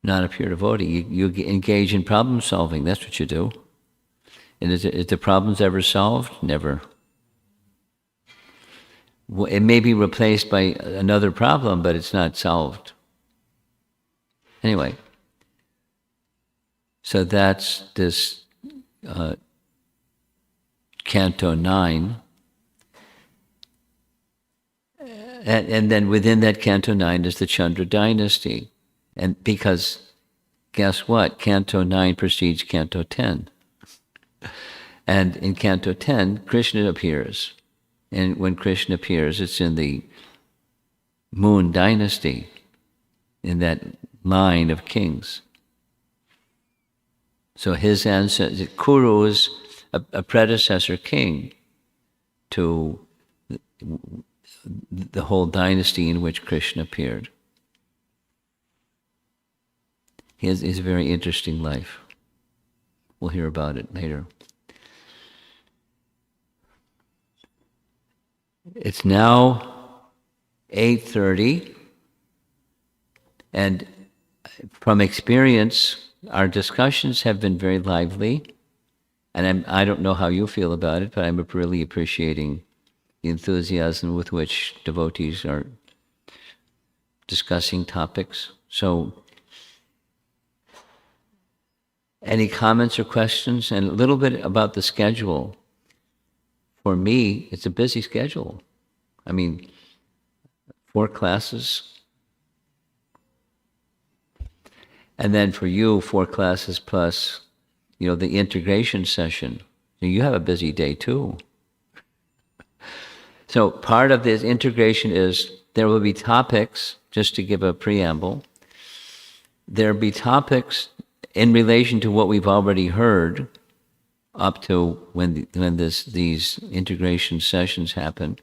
not a pure devotee? You engage in problem solving. That's what you do. And is the problems ever solved? Never. It may be replaced by another problem, but it's not solved. Anyway, so that's this Canto 9. And then within that Canto 9 is the Chandra dynasty. And because, guess what? Canto 9 precedes Canto 10. And in Canto 10, Krishna appears. And when Krishna appears, it's in the Moon dynasty, in that line of kings. So his ancestor, Kuru is a predecessor king to the whole dynasty in which Krishna appeared. He has a very interesting life. We'll hear about it later. It's now 8:30, and from experience, our discussions have been very lively, and I don't know how you feel about it, but I'm really appreciating the enthusiasm with which devotees are discussing topics. So, any comments or questions? And a little bit about the schedule. For me, it's a busy schedule. I mean, 4 classes. And then for you, 4 classes plus, the integration session. So you have a busy day too. So part of this integration is there will be topics, just to give a preamble, there will be topics in relation to what we've already heard up to when these integration sessions happen.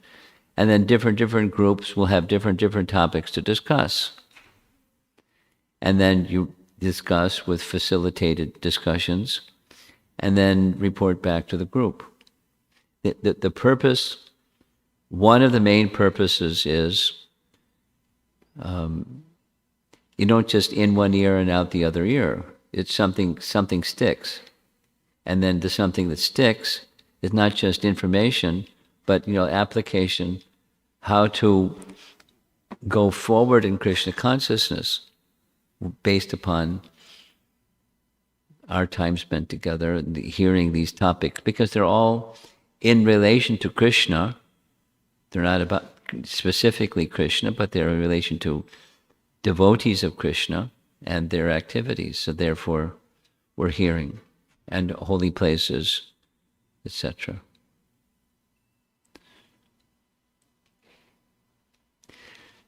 And then different groups will have different topics to discuss. And then you discuss with facilitated discussions, and then report back to the group. The purpose, one of the main purposes is, you don't just in one ear and out the other ear. It's something sticks. And then the something that sticks is not just information, but application, how to go forward in Krishna consciousness based upon our time spent together and hearing these topics, because they're all in relation to Krishna. They're not about specifically Krishna, but they're in relation to devotees of Krishna and their activities. So therefore, we're hearing, and holy places, etc.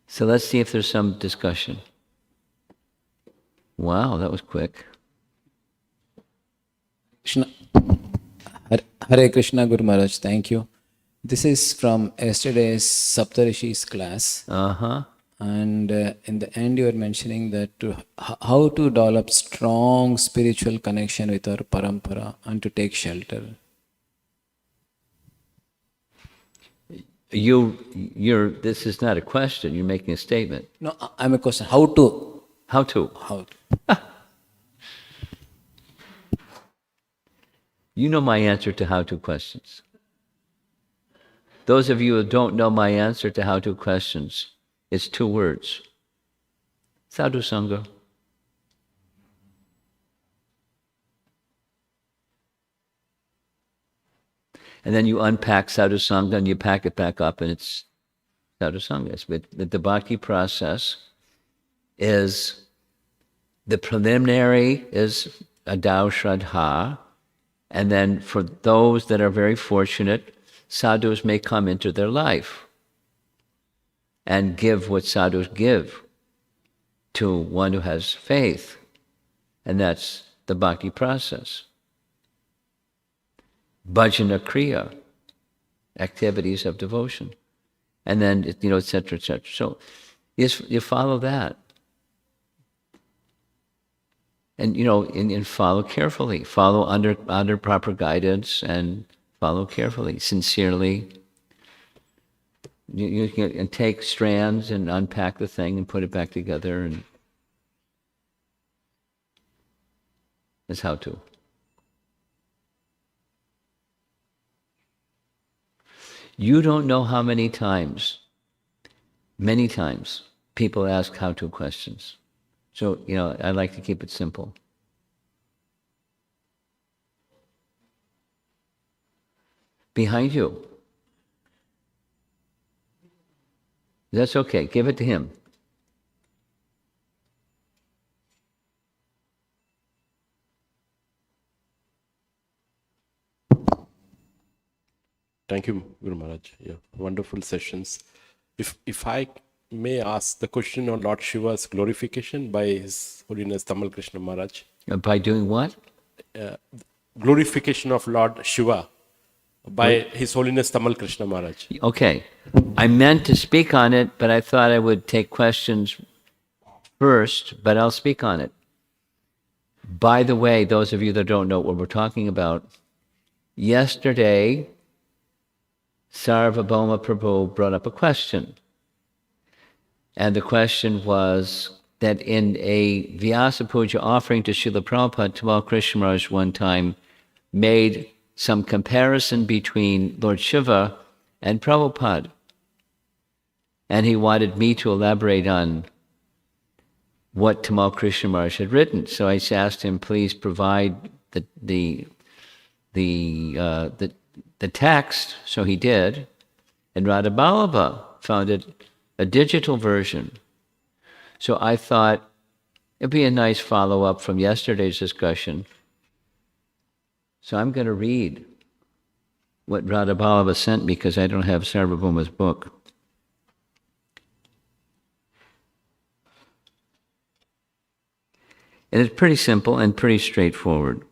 So let's see if there's some discussion. Wow, that was quick. Hare Krishna, Guru Maharaj, thank you. This is from yesterday's Saptarishis class. And in the end, you were mentioning that how to develop strong spiritual connection with our parampara and to take shelter. This is not a question. You're making a statement. No, I'm a question. How to? How to? How to? You know my answer to how-to questions. Those of you who don't know my answer to how-to questions, it's 2 words. Sadhu Sangha. And then you unpack Sadhu Sangha and you pack it back up and it's Sadhu Sangha. But the bhakti process is, the preliminary is Adau Shraddha, and then for those that are very fortunate, sadhus may come into their life and give what sadhus give to one who has faith. And that's the bhakti process. Bhajana kriya, activities of devotion. And then, etc., etc. So you follow that. And, and follow carefully. Follow under proper guidance and follow carefully, sincerely. You can take strands and unpack the thing and put it back together, and that's how to. You don't know how many times, people ask how-to questions. So, I like to keep it simple. Behind you. That's okay. Give it to him. Thank you, Guru Maharaj. Yeah, wonderful sessions. If I may ask the question on Lord Shiva's glorification by His Holiness Tamal Krishna Maharaj. By doing what? Glorification of Lord Shiva by His Holiness Tamal Krishna Maharaj. Okay. I meant to speak on it, but I thought I would take questions first, but I'll speak on it. By the way, those of you that don't know what we're talking about, yesterday, Sarvabhauma Prabhu brought up a question. And the question was that in a Vyasa Puja offering to Srila Prabhupada, Tamal Krishna Maharaj one time made some comparison between Lord Shiva and Prabhupada. And he wanted me to elaborate on what Tamal Krishna Maharaj had written. So I asked him, please provide the text. So he did. And Radha Ballabha found it a digital version. So I thought it'd be a nice follow-up from yesterday's discussion. So I'm going to read what Radha Ballabha sent me because I don't have Sarvabhauma's book. And it's pretty simple and pretty straightforward.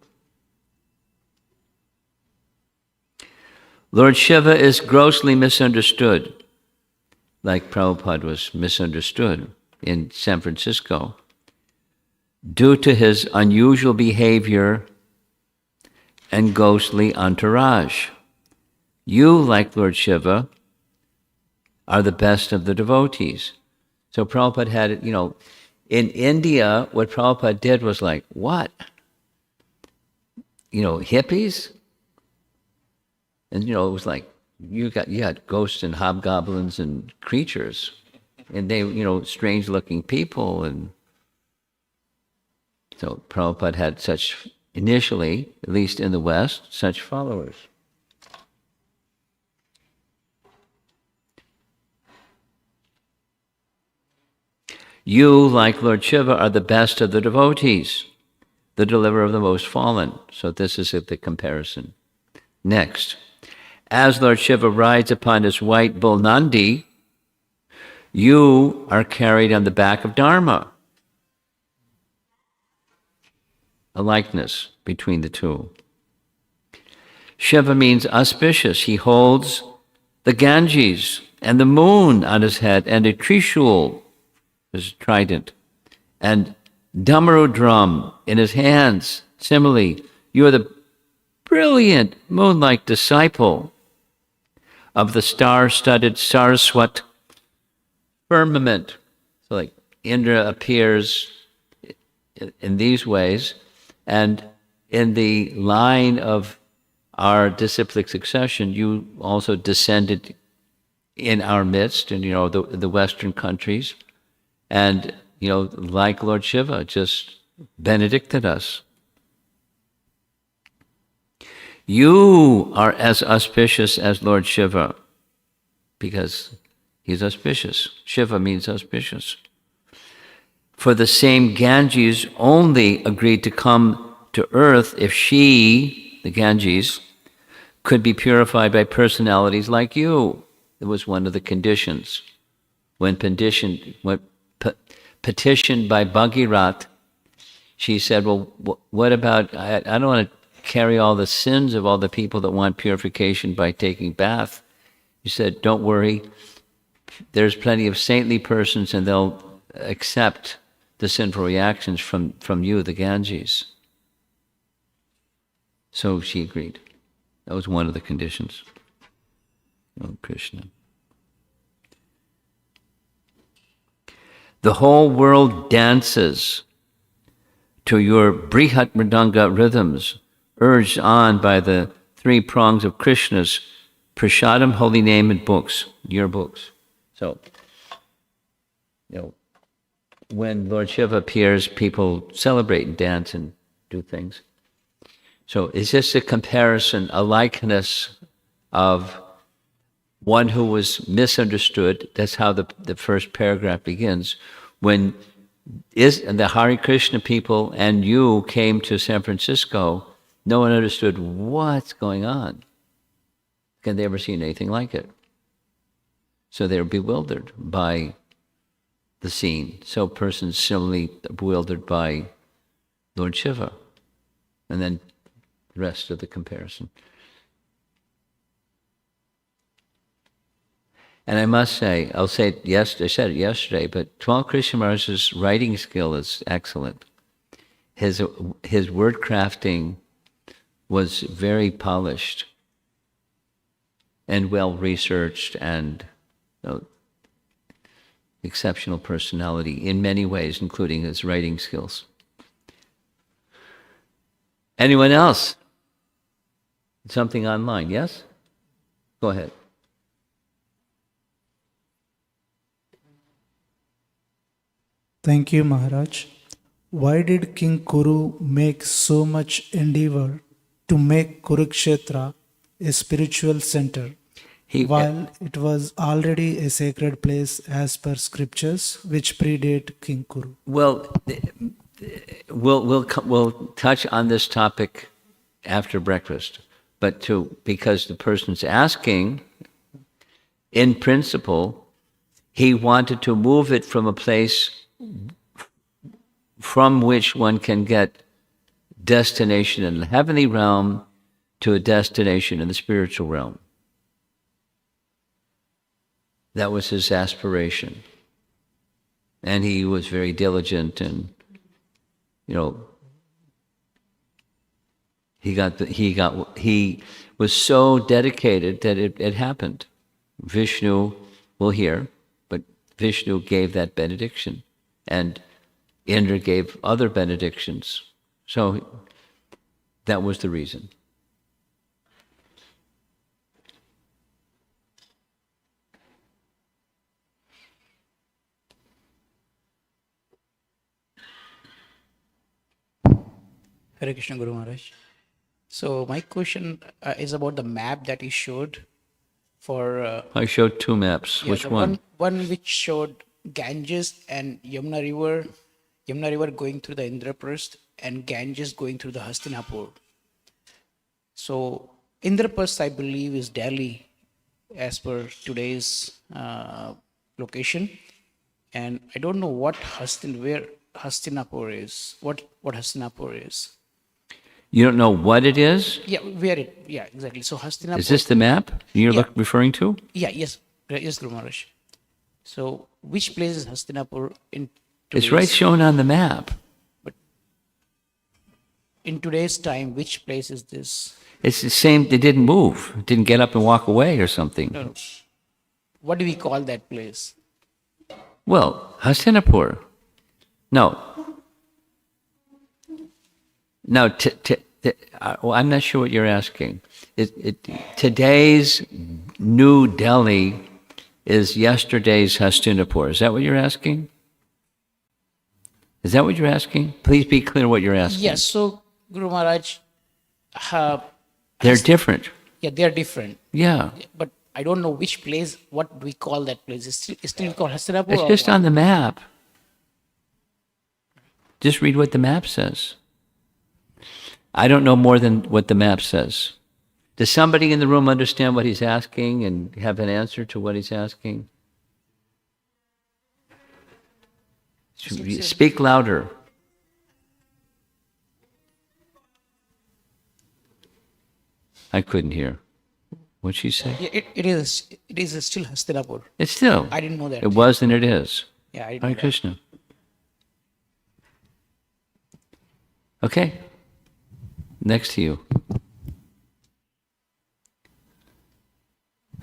Lord Shiva is grossly misunderstood, like Prabhupada was misunderstood in San Francisco, due to his unusual behavior and ghostly entourage. You, like Lord Shiva, are the best of the devotees. So Prabhupada had it, in India, what Prabhupada did was like, what? Hippies? And, it was like, you had ghosts and hobgoblins and creatures. And they, strange-looking people. And so Prabhupada had such, initially, at least in the West, such followers. You, like Lord Shiva, are the best of the devotees, the deliverer of the most fallen. So this is the comparison. Next, as Lord Shiva rides upon his white bull Nandi, you are carried on the back of Dharma. A likeness between the two. Shiva means auspicious. He holds the Ganges and the moon on his head and a Trishul, his trident, and Damaru drum in his hands. Similarly, you are the brilliant moon-like disciple of the star-studded Saraswat firmament. So like Indra appears in these ways, and in the line of our disciplic succession, you also descended in our midst, in the Western countries, and like Lord Shiva, just benedicted us. You are as auspicious as Lord Shiva, because he's auspicious. Shiva means auspicious. For the same Ganges only agreed to come to earth if she, the Ganges, could be purified by personalities like you. It was one of the conditions. When petitioned by Bhagirath, she said, well, what about, I don't want to carry all the sins of all the people that want purification by taking bath. He said, don't worry, there's plenty of saintly persons and they'll accept the sinful reactions from you, the Ganges. So she agreed. That was one of the conditions. Oh, Krishna. The whole world dances to your Brihat Mridanga rhythms, urged on by the three prongs of Krishna's Prashadam, holy name, and books, your books. So, when Lord Shiva appears, people celebrate and dance and do things. So it's just a comparison, a likeness of one who was misunderstood. That's how the first paragraph begins. When the Hare Krishna people and you came to San Francisco, no one understood what's going on. Had they ever seen anything like it? So they were bewildered by the scene. So persons similarly bewildered by Lord Shiva. And then the rest of the comparison. And I must say, I said it yesterday, but Tamal Krishna Maharaj's writing skill is excellent. his word crafting was very polished and well researched, and exceptional personality in many ways, including his writing skills. Anyone else? Something online? Yes? Go ahead. Thank you, Maharaj. Why did King Kuru make so much endeavor to make Kurukṣetra a spiritual center, while it was already a sacred place as per scriptures which predate King Kuru? Well, we'll touch on this topic after breakfast, but because the person's asking, in principle, he wanted to move it from a place from which one can get destination in the heavenly realm to a destination in the spiritual realm. That was his aspiration. And he was very diligent, and he was so dedicated that it happened. Vishnu, we'll hear, but Vishnu gave that benediction, and Indra gave other benedictions. So that was the reason. Hare Krishna, Guru Maharaj. So my question is about the map that he showed for... I showed two maps. Which one? One which showed Ganges and Yamuna River going through the Indraprasth and Ganges going through the Hastinapur. So Indraprasth, I believe, is Delhi as per today's location. And I don't know where Hastinapur is. What Hastinapur is. You don't know what it is? Yeah, where it? Yeah, exactly. So Hastinapur. Is this the map you're referring to? Yeah, yes, Guru Maharaj. So which place is Hastinapur in It's right shown on the map. But in today's time, which place is this? It's the same. It didn't move. It didn't get up and walk away or something. No. What do we call that place? Well, Hastinapur. No. No, I'm not sure what you're asking. Today's New Delhi is yesterday's Hastinapur. Is that what you're asking? Is that what you're asking? Please be clear what you're asking. Yes, so Guru Maharaj... they're different. Yeah, they're different. Yeah. But I don't know which place, what do we call that place? It's still called Hastinapur? It's just on the map. Just read what the map says. I don't know more than what the map says. Does somebody in the room understand what he's asking and have an answer to what he's asking? Speak louder. I couldn't hear. What'd she say? Yeah, it is still Hastinapur. It's still. I didn't know that. It was and it is. Yeah, I didn't Hare know that. Krishna. Okay. Next to you.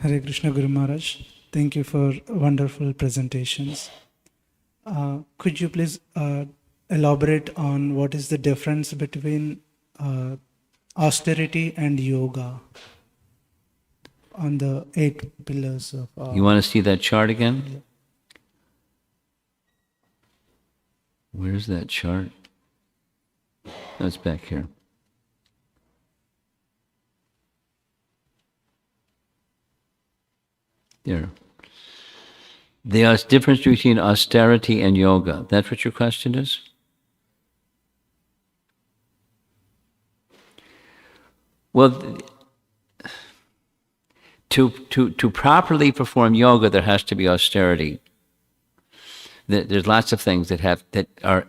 Hare Krishna, Guru Maharaj. Thank you for wonderful presentations. Could you please elaborate on what is the difference between austerity and yoga on the 8 pillars of... You want to see that chart again? Where's that chart? No, it's back here. There. The difference between austerity and yoga. That's what your question is? Well, to properly perform yoga, there has to be austerity. There's lots of things that are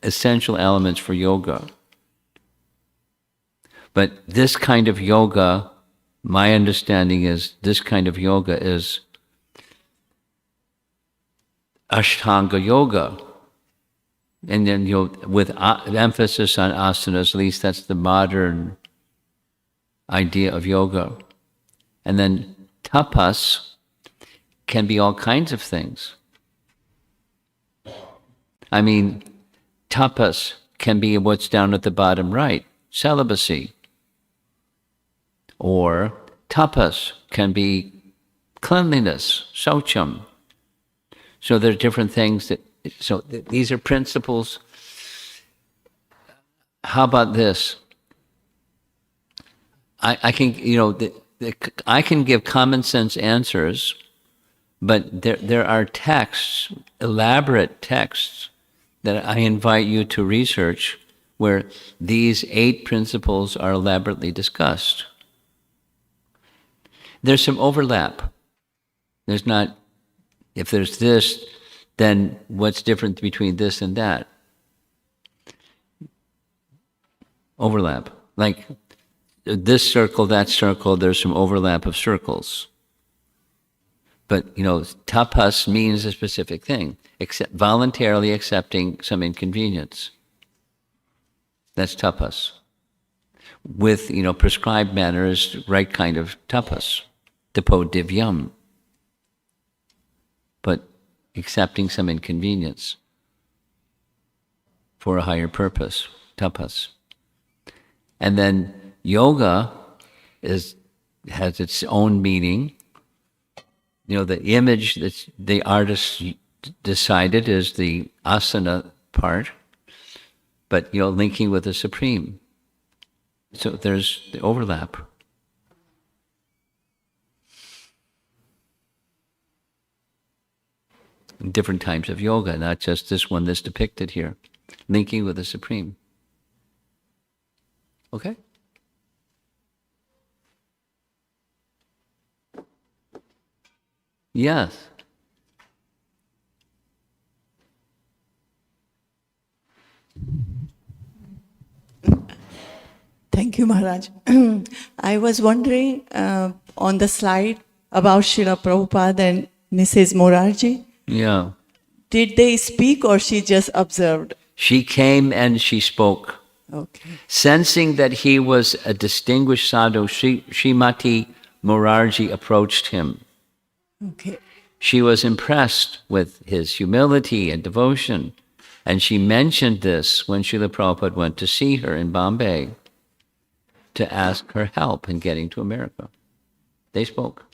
essential elements for yoga. But this kind of yoga, my understanding is, this kind of yoga is Ashtanga yoga. And then, with emphasis on asanas, at least that's the modern idea of yoga. And then tapas can be all kinds of things. I mean, tapas can be what's down at the bottom right, celibacy. Or tapas can be cleanliness, saucham. So there are different things these are principles. How about this? I can, I can give common sense answers, but there are texts, elaborate texts, that I invite you to research where these 8 principles are elaborately discussed. There's some overlap. There's not, if there's this, then what's different between this and that? Overlap. Like this circle, that circle, there's some overlap of circles. But, tapas means a specific thing, voluntarily accepting some inconvenience. That's tapas. With, prescribed manner is the right kind of tapas, tapo divyam. But accepting some inconvenience for a higher purpose, tapas. And then yoga has its own meaning. The image that the artist decided is the asana part, but, linking with the Supreme. So there's the overlap. Different types of yoga, not just this one that's depicted here. Linking with the Supreme. Okay? Yes. Thank you, Maharaj. I was wondering on the slide about Srila Prabhupada and Mrs. Morarji. Yeah. Did they speak or she just observed? She came and she spoke. Okay. Sensing that he was a distinguished sadhu, Srimati Morarji approached him. Okay. She was impressed with his humility and devotion, and she mentioned this when Srila Prabhupada went to see her in Bombay to ask her help in getting to America. They spoke.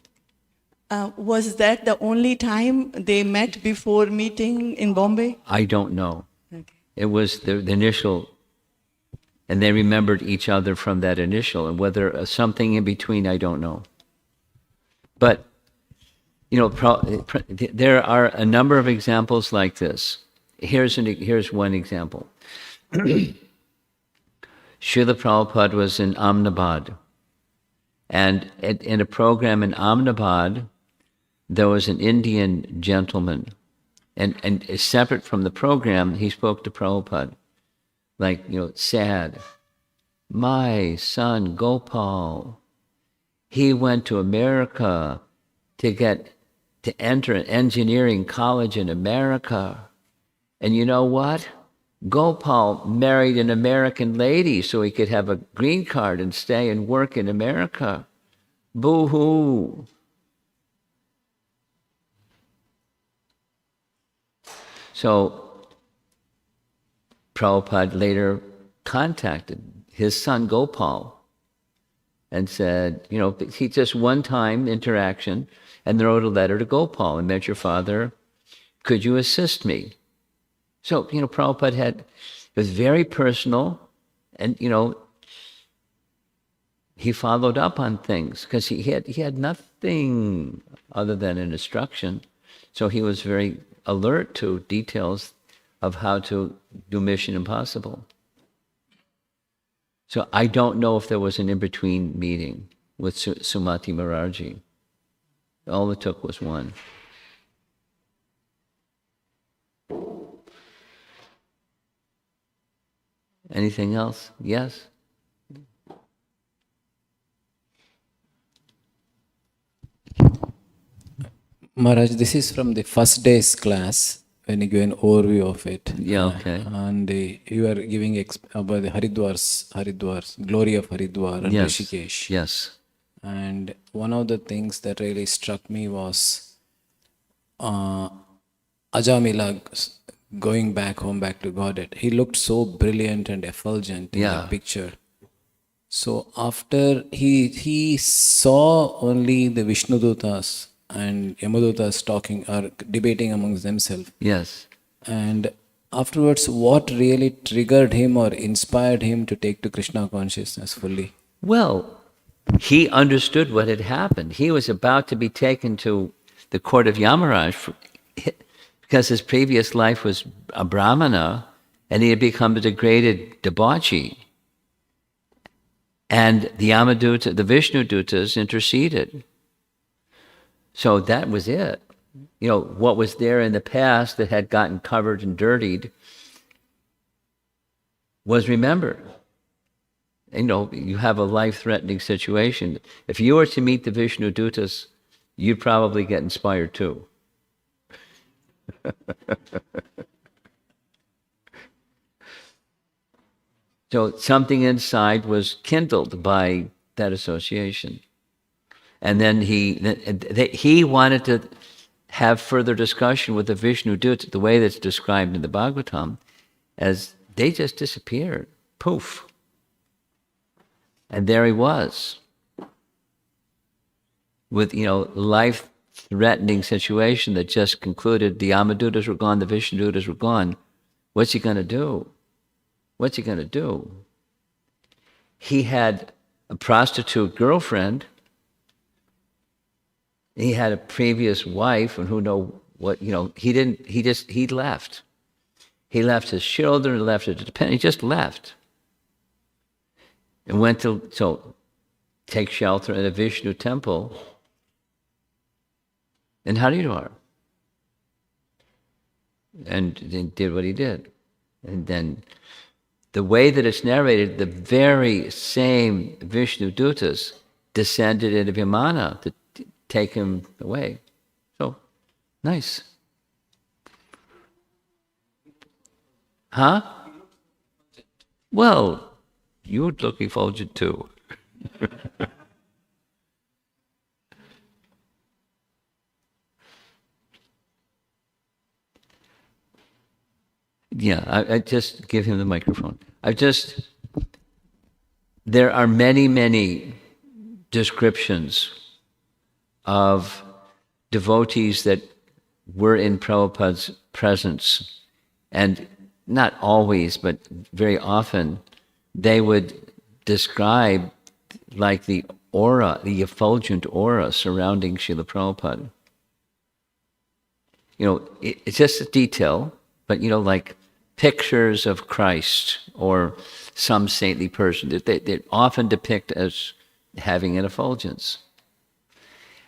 Was that the only time they met before meeting in Bombay? I don't know. Okay. It was the initial, and they remembered each other from that initial, and whether something in between, I don't know. But, there are a number of examples like this. Here's one example. Srila Prabhupada was in Ahmedabad, and in a program in Ahmedabad, there was an Indian gentleman, and separate from the program, he spoke to Prabhupada, like, sad. My son Gopal, he went to America to enter an engineering college in America. And you know what? Gopal married an American lady so he could have a green card and stay and work in America. Boo-hoo. So Prabhupada later contacted his son Gopal and said, he just one-time interaction, and wrote a letter to Gopal, I met your father, could you assist me? So, Prabhupada it was very personal, and, he followed up on things, because he had nothing other than an instruction. So he was very alert to details of how to do Mission Impossible. So I don't know if there was an in-between meeting with Sumati Morarji. All it took was one. Anything else? Yes? Maharaj, this is from the first day's class when you give an overview of it. Yeah, okay. And you are giving about the Haridwar's glory of Haridwar and Yes. Rishikesh. Yes. And one of the things that really struck me was Ajamila going back home, back to Godhead. He looked so brilliant and effulgent in Yeah. that picture. So after he saw only the Vishnudutas and Yamadutas talking or debating amongst themselves. Yes. And afterwards, what really triggered him or inspired him to take to Krishna consciousness fully? Well, he understood what had happened. He was about to be taken to the court of Yamaraj because his previous life was a brahmana and he had become a degraded debauchee. And the Yamaduta, the Vishnudutas interceded. So that was it. You know, what was there in the past that had gotten covered and dirtied was remembered. You know, you have a life-threatening situation. If you were to meet the Vishnudutas, you'd probably get inspired too. So something inside was kindled by that association. And then he wanted to have further discussion with the Vishnudutas, the way that's described in the Bhagavatam, as they just disappeared. Poof. And there he was, with, you know, life-threatening situation that just concluded. The Yamadutas were gone, the Vishnudutas were gone. What's he going to do? What's he going to do? He had a prostitute girlfriend. He had a previous wife, and who knows what, you know, he left. He left his children, left his dependents, he just left. And went to, so, take shelter in a Vishnu temple in Haridwar. And did what he did. And then the way that it's narrated, the very same Vishnudutas descended into Vimana to take him away. So, nice. Huh? Well, you would look effulgent too. Yeah, I just give him the microphone. There are many, many descriptions of devotees that were in Prabhupada's presence. And not always, but very often, they would describe like the aura, the effulgent aura surrounding Srila Prabhupada. You know, it's just a detail, but, you know, like pictures of Christ or some saintly person that they often depict as having an effulgence.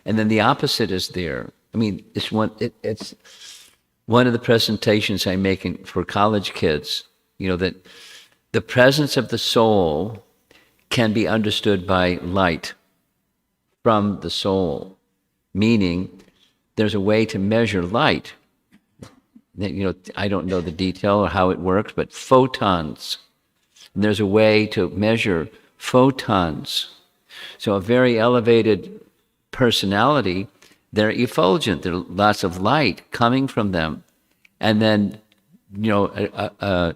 And then the opposite is there. I mean, it's one of the presentations I make for college kids, you know, that the presence of the soul can be understood by light from the soul, meaning there's a way to measure light. You know, I don't know the detail or how it works, but photons. And there's a way to measure photons. So a very elevated personality, they're effulgent. There's lots of light coming from them. And then, you know,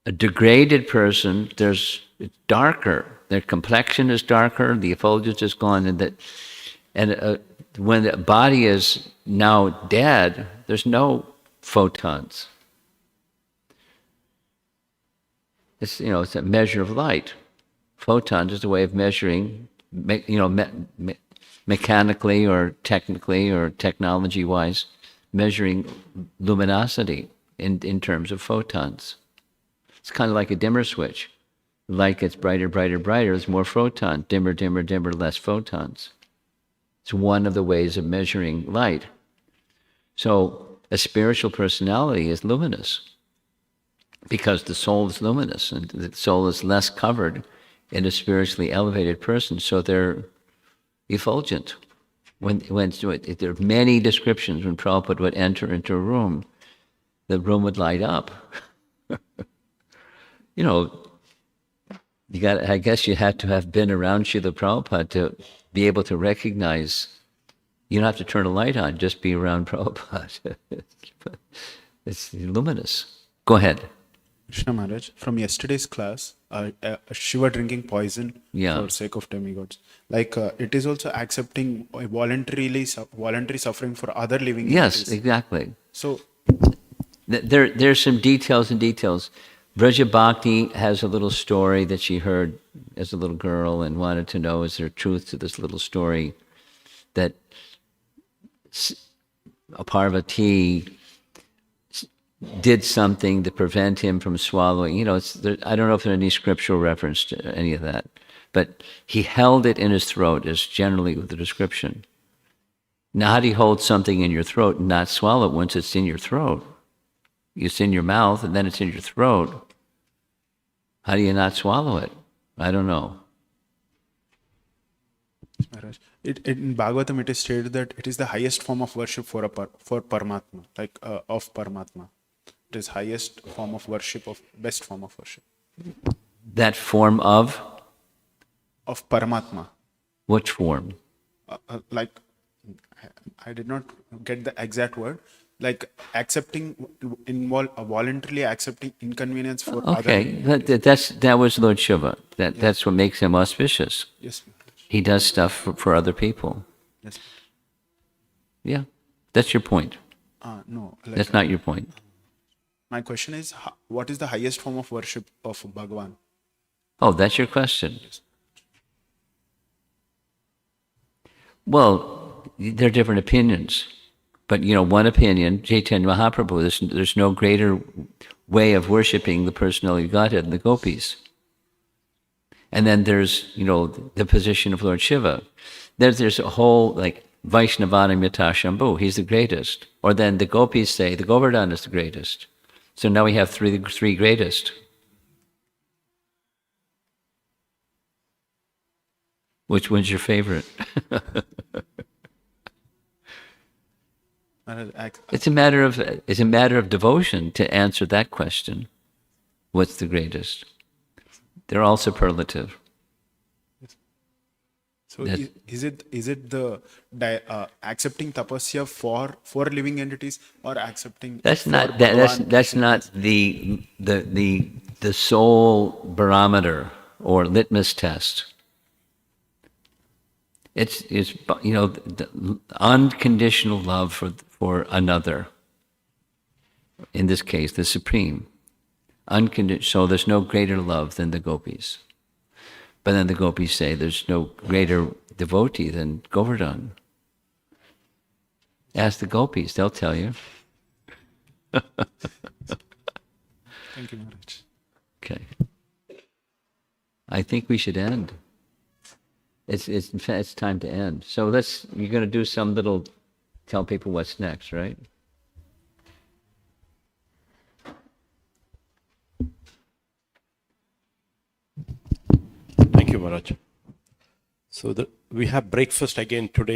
a degraded person, it's darker. Their complexion is darker. The effulgence is gone, and when the body is now dead, there's no photons. It's, you know, it's a measure of light. Photons is a way of measuring, you know, mechanically or technically or technology-wise, measuring luminosity in terms of photons. It's kind of like a dimmer switch. Light gets brighter, brighter, brighter. There's more photons. Dimmer, dimmer, dimmer, less photons. It's one of the ways of measuring light. So a spiritual personality is luminous because the soul is luminous and the soul is less covered in a spiritually elevated person, so they're effulgent. When there are many descriptions when Prabhupada would enter into a room, the room would light up. You know, I guess you had to have been around Srila Prabhupada to be able to recognize. You don't have to turn a light on, just be around Prabhupada. It's luminous. Go ahead. Krishna Maharaj, from yesterday's class, Shiva drinking poison Yeah. for sake of demigods. Like it is also accepting voluntary suffering for other living Yes, entities. exactly. So There's some details and details. Vraja Bhakti has a little story that she heard as a little girl and wanted to know, is there truth to this little story that a Parvati did something to prevent him from swallowing. You know, I don't know if there's any scriptural reference to any of that, but he held it in his throat is generally the description. Now, how do you hold something in your throat and not swallow it once it's in your throat? It's in your mouth and then it's in your throat. How do you not swallow it? I don't know. Maharaj, in Bhagavatam it is stated that it is the highest form of worship for Paramatma, like of Paramatma. It is highest form of worship, of best form of worship. That form of? Of Paramatma. Which form? Like, I did not get the exact word. Like accepting, voluntarily accepting inconvenience for other. Okay, that was Lord Shiva. That's what makes him auspicious. Yes. He does stuff for other people. Yes. Yeah, that's your point. No. Like, That's not your point. my question is, what is the highest form of worship of Bhagavan? Oh, that's your question. Well, there are different opinions. But, you know, one opinion, Chaitanya Mahaprabhu, there's no greater way of worshiping the personality of Godhead than the gopis. And then there's, you know, the position of Lord Shiva. There's a whole, like, Vaishnavana Mita Shambhu, he's the greatest. Or then the gopis say the Govardhan is the greatest. So now we have three greatest. Which one's your favorite? It's a matter of devotion to answer that question. What's the greatest? They're all superlative. So is it the accepting tapasya for living entities or accepting? That's not the sole barometer or litmus test. It's you know, the unconditional love for another. In this case, the supreme. So there's no greater love than the gopis. But then the gopis say there's no greater devotee than Govardhan. Ask the gopis, they'll tell you. Thank you, Maharaj. Okay. I think we should end. It's time to end. So you're going to do some little, tell people what's next, right? Thank you, Maharaj. So we have breakfast again today.